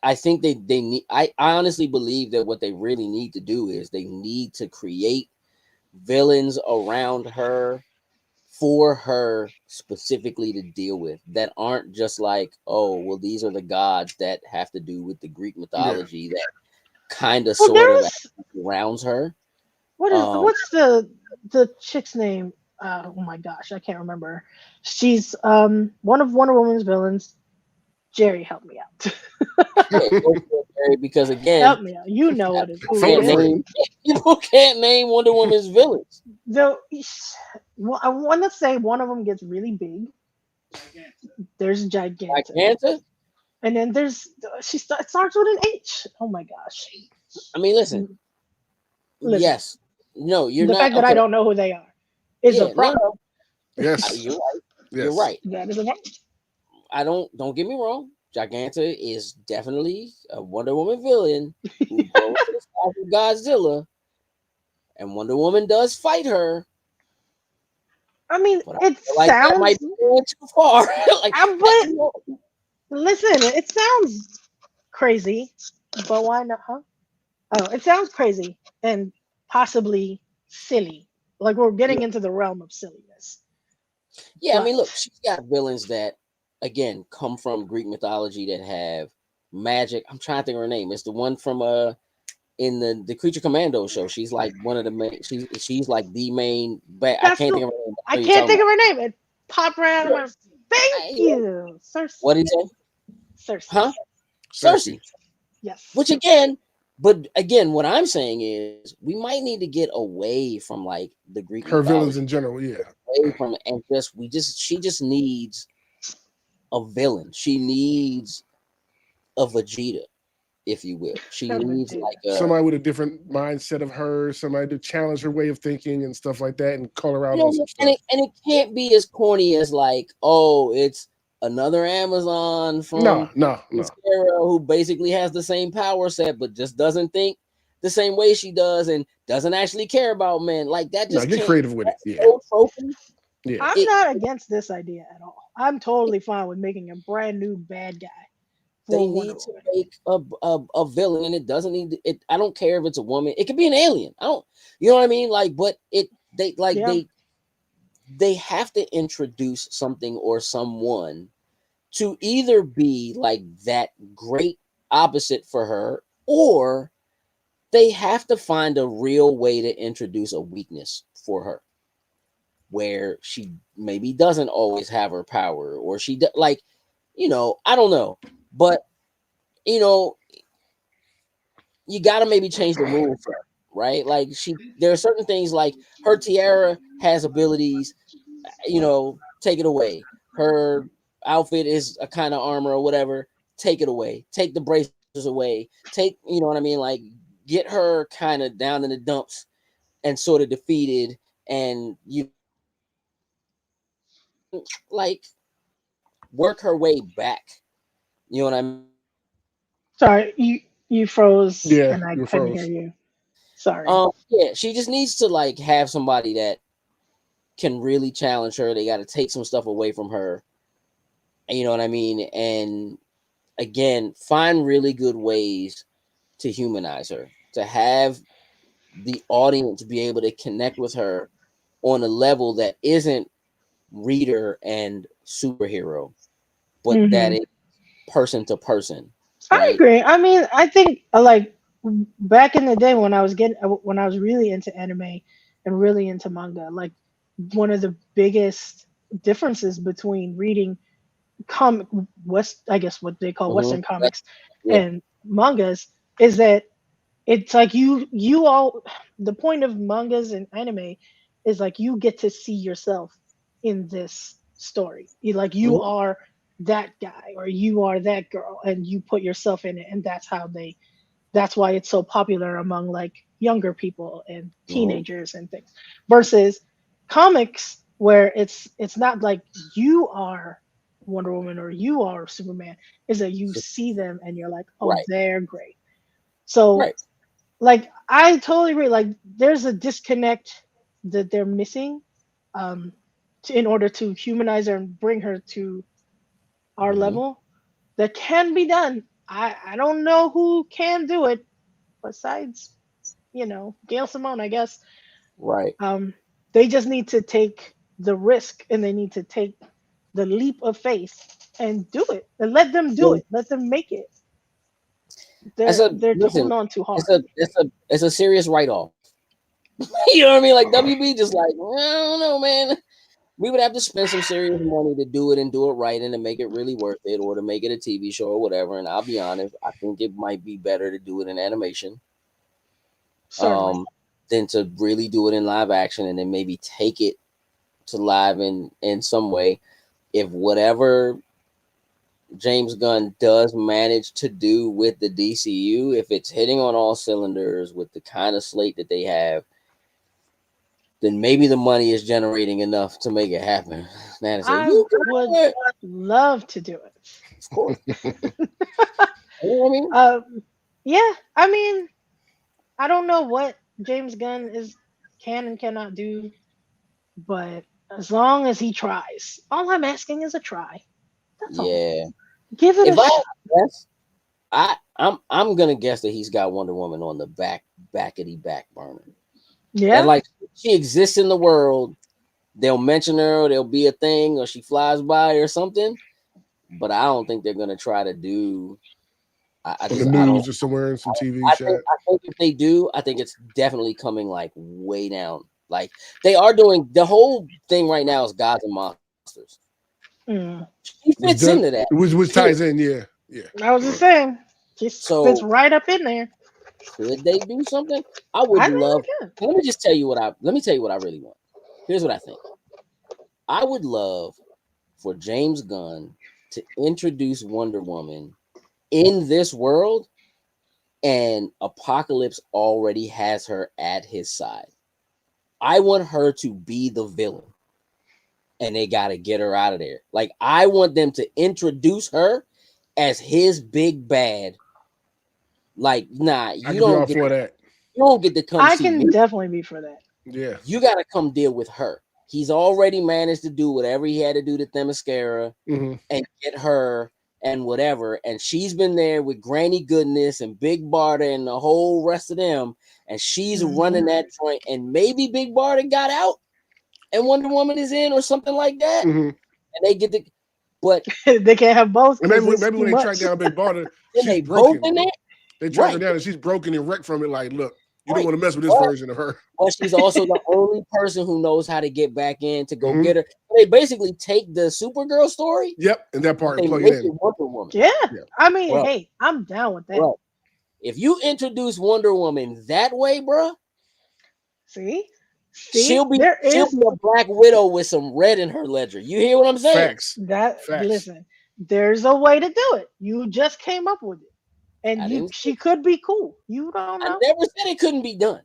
I think they need. I honestly believe that what they really need to do is they need to create villains around her for her specifically to deal with that aren't just like, oh, well, these are the gods that have to do with the Greek Yeah. mythology that kind of Well, there sort of was surrounds her. Um, what's the chick's name? Oh my gosh, I can't remember. She's one of Wonder Woman's villains. Jerry, help me out. yeah, go for it, Barry, because again, Help me out. You know it is people who it Phone a can't is. friend. name people can't name Wonder Woman's villains. Though well, I want to say one of them gets really big. There's Giganta, Giganta. and then there's it starts with an H. Oh my gosh. I mean, listen. Listen, Yes. No, you're the not fact that I okay. don't know who they are is a Yeah, no, problem. no. Yes. You're right. You're Yes. right. That is a problem. I don't get me wrong. Giganta is definitely a Wonder Woman villain who goes to the side of Godzilla, and Wonder Woman does fight her, I mean, but I it feel like that might sounds. be going too far. like, But listen, it sounds crazy, but why not? Huh? Oh, it sounds crazy and possibly silly. Like we're getting yeah, into the realm of silliness. yeah. I But mean, look, she's got villains that again come from Greek mythology that have magic. I'm trying to think of her name. It's the one from in the Creature Commando show. She's like one of the main. She's like the main. I that's can't the think of her name. I I know you're can't talking think about. of her name. It popped right out of my. Thank Yeah. you, Cersei. What did he say? Cersei. Huh? Cersei. Cersei. Yes. Which again, but again, what I'm saying is we might need to get away from like the Greek Her villains mythology, in general. Yeah. away from it, and just she just needs a villain. She needs a Vegeta, if you will. She needs like a Somebody with a different mindset of her, somebody to challenge her way of thinking and stuff like that and call her out you on know, some stuff. and it can't be as corny as like, oh, it's another Amazon No, from no, no. Sarah who basically has the same power set, but just doesn't think the same way she does and doesn't actually care about men. Like that No, just get can't. creative with it. That's Yeah. so tropey. Yeah. I'm It, not against this idea at all. I'm totally fine with making a brand new bad guy they for Wonder need to Woman. make a villain, and it doesn't need it. I don't care if it's a woman. It could be an alien. I don't. You know what I mean? Like, but they like Yeah. they have to introduce something or someone to either be like that great opposite for her or they have to find a real way to introduce a weakness for her where she maybe doesn't always have her power, or like, I don't know, but you know, you got to maybe change the rules for her, right? Like there are certain things like her tiara has abilities, take it away. Her outfit is a kind of armor or whatever, take it away. Take the braces away. You know what I mean? Like get her kind of down in the dumps and sort of defeated, and like work her way back. You know what I mean? Sorry, you froze Yeah, and I you couldn't hear froze. you. Sorry. Yeah, she just needs to like have somebody that can really challenge her. They got to take some stuff away from her. You know what I mean? And again, find really good ways to humanize her, to have the audience be able to connect with her on a level that isn't reader and superhero, but that Hmm. is person to person, I right? agree. I mean, I think like back in the day when I was really into anime and really into manga, like one of the biggest differences between reading comic west I guess what they call Mm-hmm. Western comics Yeah. and mangas is that it's like you all the point of mangas and anime is like you get to see yourself in this story. You Mm-hmm. are that guy or you are that girl and you put yourself in it, and that's why it's so popular among like younger people and Mm-hmm. teenagers and things, versus comics where it's not like you are Wonder Woman or you are Superman, is that you So, see them and you're like, oh, right. they're great. So Right. like I totally agree. Like there's a disconnect that they're missing, um, in order to humanize her and bring her to our Mm-hmm. level. That can be done. I don't know who can do it besides Gail Simone, I guess. Right. Um, they just need to take the risk and they need to take the leap of faith and do it and let them do So it. Let them make it. as They're a they're listen, holding on too it's hard. a serious write off. You know what I mean? Like WB just like, I don't know, man. We would have to spend some serious money to do it and do it right and to make it really worth it, or to make it a TV show or whatever. And I'll be honest, I think it might be better to do it in animation, Certainly. um, than to really do it in live action and then maybe take it to live in some way. If whatever James Gunn does manage to do with the DCU, if it's hitting on all cylinders with the kind of slate that they have, then maybe the money is generating enough to make it happen. Man, I say, I you can would do it. love to do it. Of course. You know what I mean? Yeah, I mean, I don't know what James Gunn can and cannot do, but as long as he tries, all I'm asking is a try. That's all. Yeah. Give it a If I had shot. to guess, I'm gonna guess that he's got Wonder Woman on the backety back burner. That Yeah, like she exists in the world. They'll mention her, or there'll be a thing, or she flies by or something. But I don't think they're gonna try to do. On the I don't. news or somewhere in some TV shot. I think if they do, I think it's definitely coming like way down. Like they are doing the whole thing right now is gods and monsters. mm. She fits Which into does that. which Period. ties in, yeah. Yeah. I was just saying, just fits So right up in there. could they do something? I would I think love. they can. Let me tell you what I really want. Here's what I think. I would love for James Gunn to introduce Wonder Woman in this world, and Apocalypse already has her at his side. I want her to be the villain, and they got to get her out of there. Like I want them to introduce her as his big bad. Like, nah, I could be all for that. you don't get to come I see can me. definitely be for that. Yeah. You got to come deal with her. He's already managed to do whatever he had to do to Themyscira Hmm. and get her and whatever. And she's been there with Granny Goodness and Big Barda and the whole rest of them. And she's Hmm. running that joint. And maybe Big Barda got out and Wonder Woman is in or something like that. Hmm. And they get the, but They can't have both And because it's maybe too when they track much. down Big Barter, then she's they both broken. in there. They track her Right. down and she's broken and wrecked from it. Like, look, you don't Right. want to mess with this version of her. But she's also the only person who knows how to get back in to go Mhm. get her. They basically take the Supergirl story, Yep, and that but part they plug make it it in. Wonder Woman. Yeah. Yeah. I mean, Bro. hey, I'm down with that. Bro, if you introduce Wonder Woman that way, bro, See, she'll be there a is Black Widow with some red in her ledger. You hear what I'm saying? Facts. that. Facts. Listen, there's a way to do it. You just came up with it, and I didn't. she could be cool. You don't I know. never said it couldn't be done.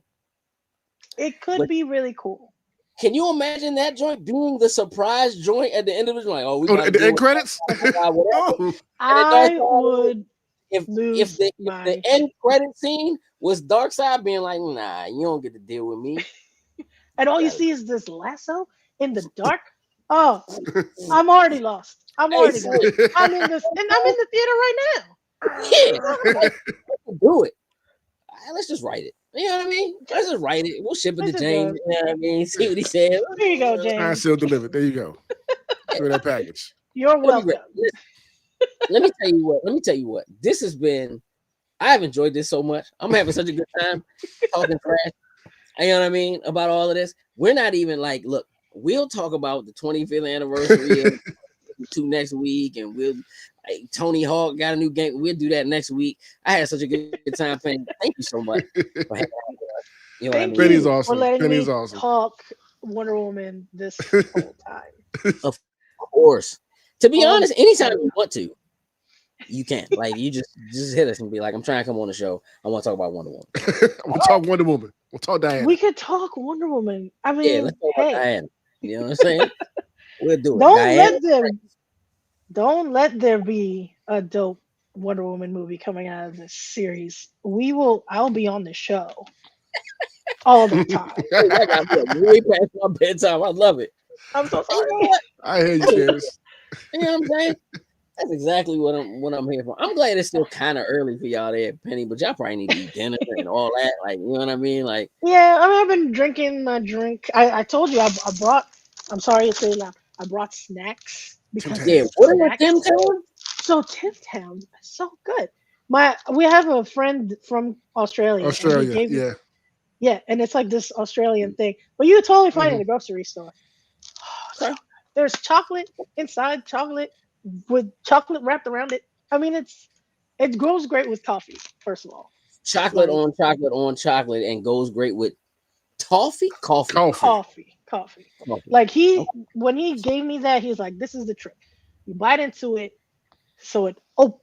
It could But be really cool. can you imagine that joint being the surprise joint at the end of it? Like, oh, we Oh, about to the deal end with credits. whatever. Oh, And then I Darkseid, would if lose the my end credit scene was Darkseid being like, nah, you don't get to deal with me. and all you Gotta- see is this lasso in the dark. Oh, I'm already lost. I'm already Hey, gone. I'm in this, and I'm in the theater right now. yeah, I'm like, do it. Let's just write it. You know what I mean? Let's just write it. We'll ship it to Let's just James. do it. You know what I mean? See what he says. Here you go, Signed, James. sealed, delivered. There you go. Look at that package. You're It'll be great. welcome. Listen, let me tell you what. This has been. I have enjoyed this so much. I'm having such a good time talking trash. You know what I mean about all of this. We're not even like, look. We'll talk about the 25th anniversary of to next week, and Tony Hawk got a new game. We'll do that next week. I had such a good time playing. Thank you so much for having me. You know what I Thank mean? Penny's you awesome. for letting Penny's me awesome. talk Wonder Woman this whole time. Of course. To be All honest, the anytime time. you want to, you can. Like you just hit us and be like, I'm trying to come on the show. I want to talk about Wonder Woman. We'll talk Wonder Woman. We'll talk Diana. We could talk Wonder Woman. I Yeah, mean, let's talk about hey, Diana. You know what I'm saying? We'll do it. don't Diana. let there be a dope Wonder Woman movie coming out of this series. I'll be on the show all the time. I got way past my bedtime. I love it. I'm so You sorry. know what? I hear you, Candace. You know what I'm saying? That's exactly what I'm here for. I'm glad it's still kind of early for y'all there, Penny, but y'all probably need to eat dinner and all that. Like, you know what I mean? Like, Yeah, I mean, I've been drinking my drink. I told you I brought. I'm sorry to say loud. I brought snacks because yeah, it's what are snacks. Tim telling? So Tim Tam, so good. We have a friend from Australia. And he Australia. gave me, Yeah. yeah, and it's like this Australian thing, but you would totally find it in a grocery store. Okay. There's chocolate inside, chocolate with chocolate wrapped around it. I mean, it goes great with coffee. First of all, Chocolate like on chocolate on chocolate and goes great with toffee? Coffee. coffee. Coffee. Like Okay. when he gave me that, he's like, "This is the trick. You bite into it, so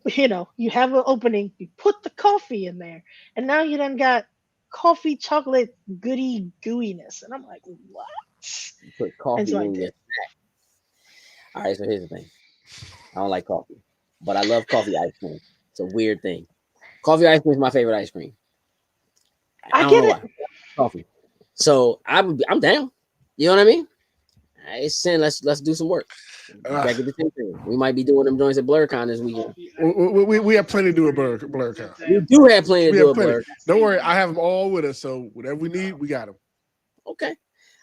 you have an opening. You put the coffee in there, and now you done got coffee chocolate goody gooiness." And I'm like, "What?" You put coffee And so I in your did. snack. All right, so here's the thing. I don't like coffee, but I love coffee ice cream. It's a weird thing. Coffee ice cream is my favorite ice cream. I I don't get know it. why. Coffee. So I'm down. You know what I mean? It's sin. Let's do some work. Back at the same thing. We might be doing them joints at BlurCon this weekend. We have plenty to do at Blur Con. We do have plenty to We do have at plenty. Blur. Don't worry, I have them all with us. So whatever we need, we got them. Okay.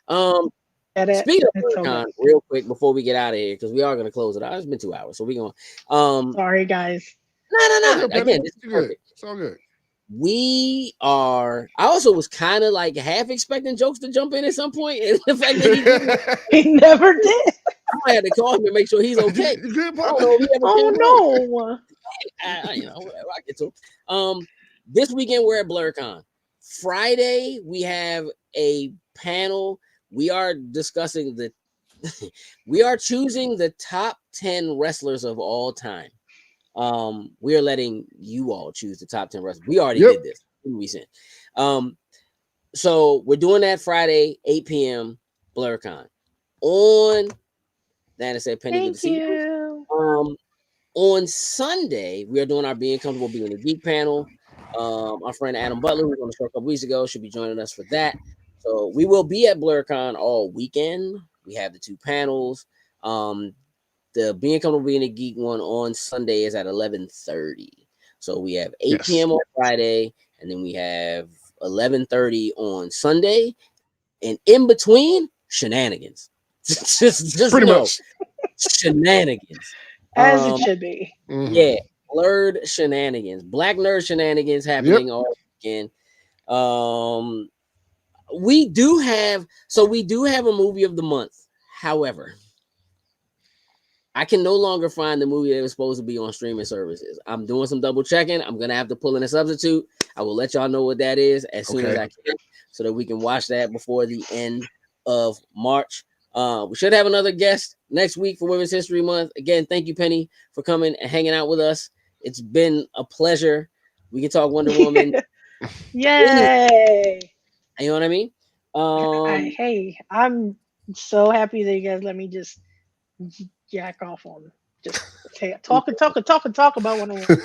Speaking of It's so BlurCon, good. real quick before we get out of here, because we are gonna close it out. It's been 2 hours, so we're gonna Sorry, guys. no. Good, Penny. Again, this is It's good. perfect. It's all good. We are. I also was kind of like half expecting Jokes to jump in at some point, and the fact that he didn't, He never did. I had to call him and make sure he's okay. You good, I Papa? don't know if he ever came on. Oh Whatever, I get to. This weekend we're at BlurCon. Friday we have a panel. We are discussing we are choosing the top 10 wrestlers of all time. We are letting you all choose the top 10 wrestlers. We already did this. We sent. So we're doing that Friday, 8 p.m. BlurCon. On Dana said, Penny, good to Thank see you. you. On Sunday, we are doing our Being Comfortable Being a Geek panel. Our friend Adam Butler, who was on the show a couple weeks ago, should be joining us for that. So we will be at BlurCon all weekend. We have the 2 panels. The Being Comfortable Being a Geek one on Sunday is at 11:30. So we have 8 p.m. on Friday, and then we have 11:30 on Sunday, and in between, shenanigans. just Pretty much. shenanigans. As it should be. Yeah. blurred shenanigans, black nerd shenanigans happening all weekend. We do have a movie of the month. However, I can no longer find the movie that was supposed to be on streaming services. I'm doing some double checking. I'm gonna have to pull in a substitute. I will let y'all know what that is as soon as I can, so that we can watch that before the end of March. We should have another guest next week for Women's History Month. Again, thank you, Penny, for coming and hanging out with us. It's been a pleasure. We can talk Wonder Woman. Yay! You know what I mean? Hey, I'm so happy that you guys let me just jack off on just talk about Wonder Woman.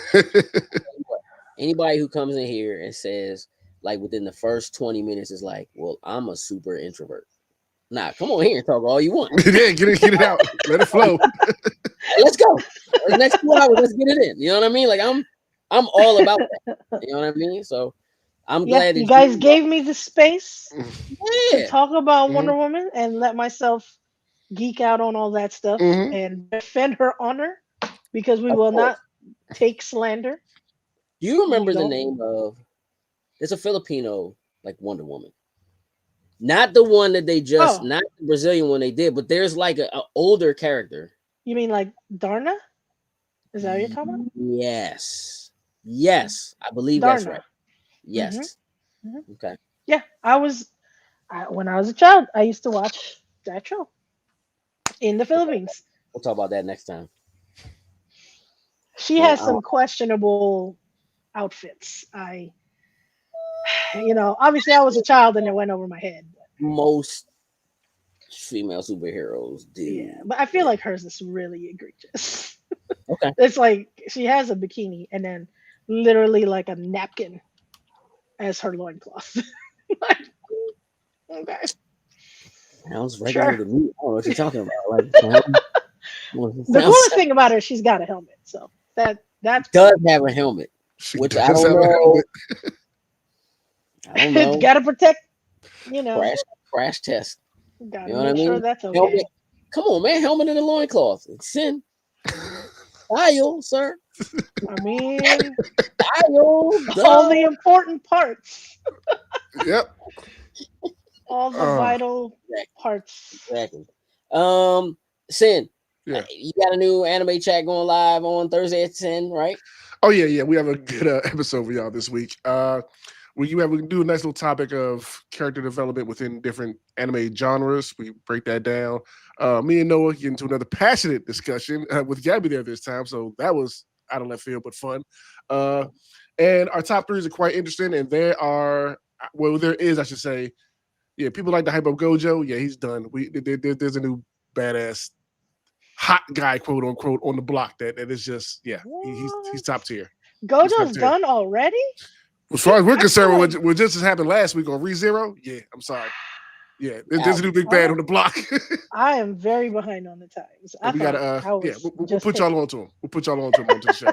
Anybody who comes in here and says, like, within the first 20 minutes is like, well, I'm a super introvert. Nah, come on here and talk all you want. Yeah, get it out. Let it flow. Let's go. The next 2 hours, let's get it in. You know what I mean? Like, I'm all about that. You know what I mean? So I'm glad that you guys gave me the space to yeah. talk about Wonder Woman and let myself geek out on all that stuff and defend her honor, because we will not take slander. Do you remember the name of? There's a Filipino like Wonder Woman, not the one that they just, not the Brazilian one they did, but there's like an older character. You mean like Darna? Is that what you're talking about? Yes, I believe Darna. that's right. Yes. Okay. Yeah, when I was a child, I used to watch that show in the Philippines. We'll talk about that next time. She has some questionable outfits. Obviously I was a child and it went over my head. Most female superheroes do. Yeah, but I feel like hers is really egregious. Okay. It's like she has a bikini and then literally like a napkin as her loincloth. Okay. Sounds regular to me. I don't know what you're talking about. Like, the coolest thing about her, she's got a helmet. So that does have a helmet, which I don't know. It's got to protect, crash test. Gotta you know what I mean? Sure that's okay. Helmet. Come on, man. Helmet in the loincloth. It's sin. Style, sir. I mean, style. All the important parts. Yep. All the vital parts. Exactly. Sin. Yeah. You got a new anime chat going live on Thursday at 10, right? Oh yeah. We have a good episode for y'all this week. We can do a nice little topic of character development within different anime genres. We break that down. Me and Noah get into another passionate discussion with Gabby there this time, so that was out of left field but fun. And our top threes are quite interesting, and there is, I should say, people like to hype up Gojo. Yeah, he's done. There's a new badass hot guy, quote unquote, on the block that is just he's top tier. Gojo's done already? As far as we're concerned, what just happened last week on ReZero, I'm sorry. Yeah, there's a new big bad on the block. I am very behind on the times. We'll put y'all onto him. We'll put y'all onto him onto the show.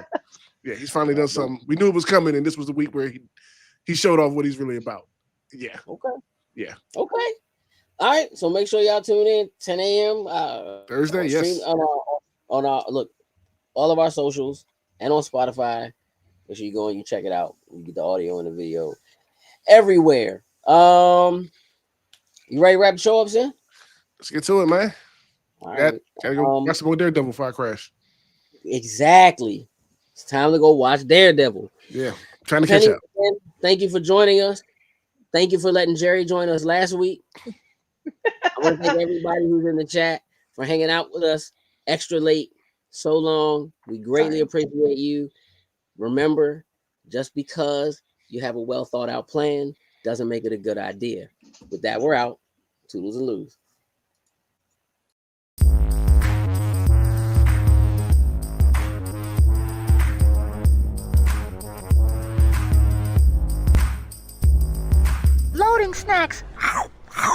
Yeah, he's finally done something. We knew it was coming, and this was the week where he showed off what he's really about. Yeah. Okay. Yeah. Okay. All right. So make sure y'all tune in 10 a.m. Thursday. Yes. On our all of our socials and on Spotify. Make sure you go and you check it out. You get the audio and the video everywhere. You ready to wrap the show up, Sin? Let's get to it, man. All right. Gotta go watch some more Daredevil before I crash. Exactly. It's time to go watch Daredevil. Yeah. Trying to catch up. Thank you for joining us. Thank you for letting Jerry join us last week. I want to thank everybody who's in the chat for hanging out with us extra late, so long. We greatly appreciate you. Remember, just because you have a well thought out plan doesn't make it a good idea. With that, we're out. Toodles and lose. Loading snacks.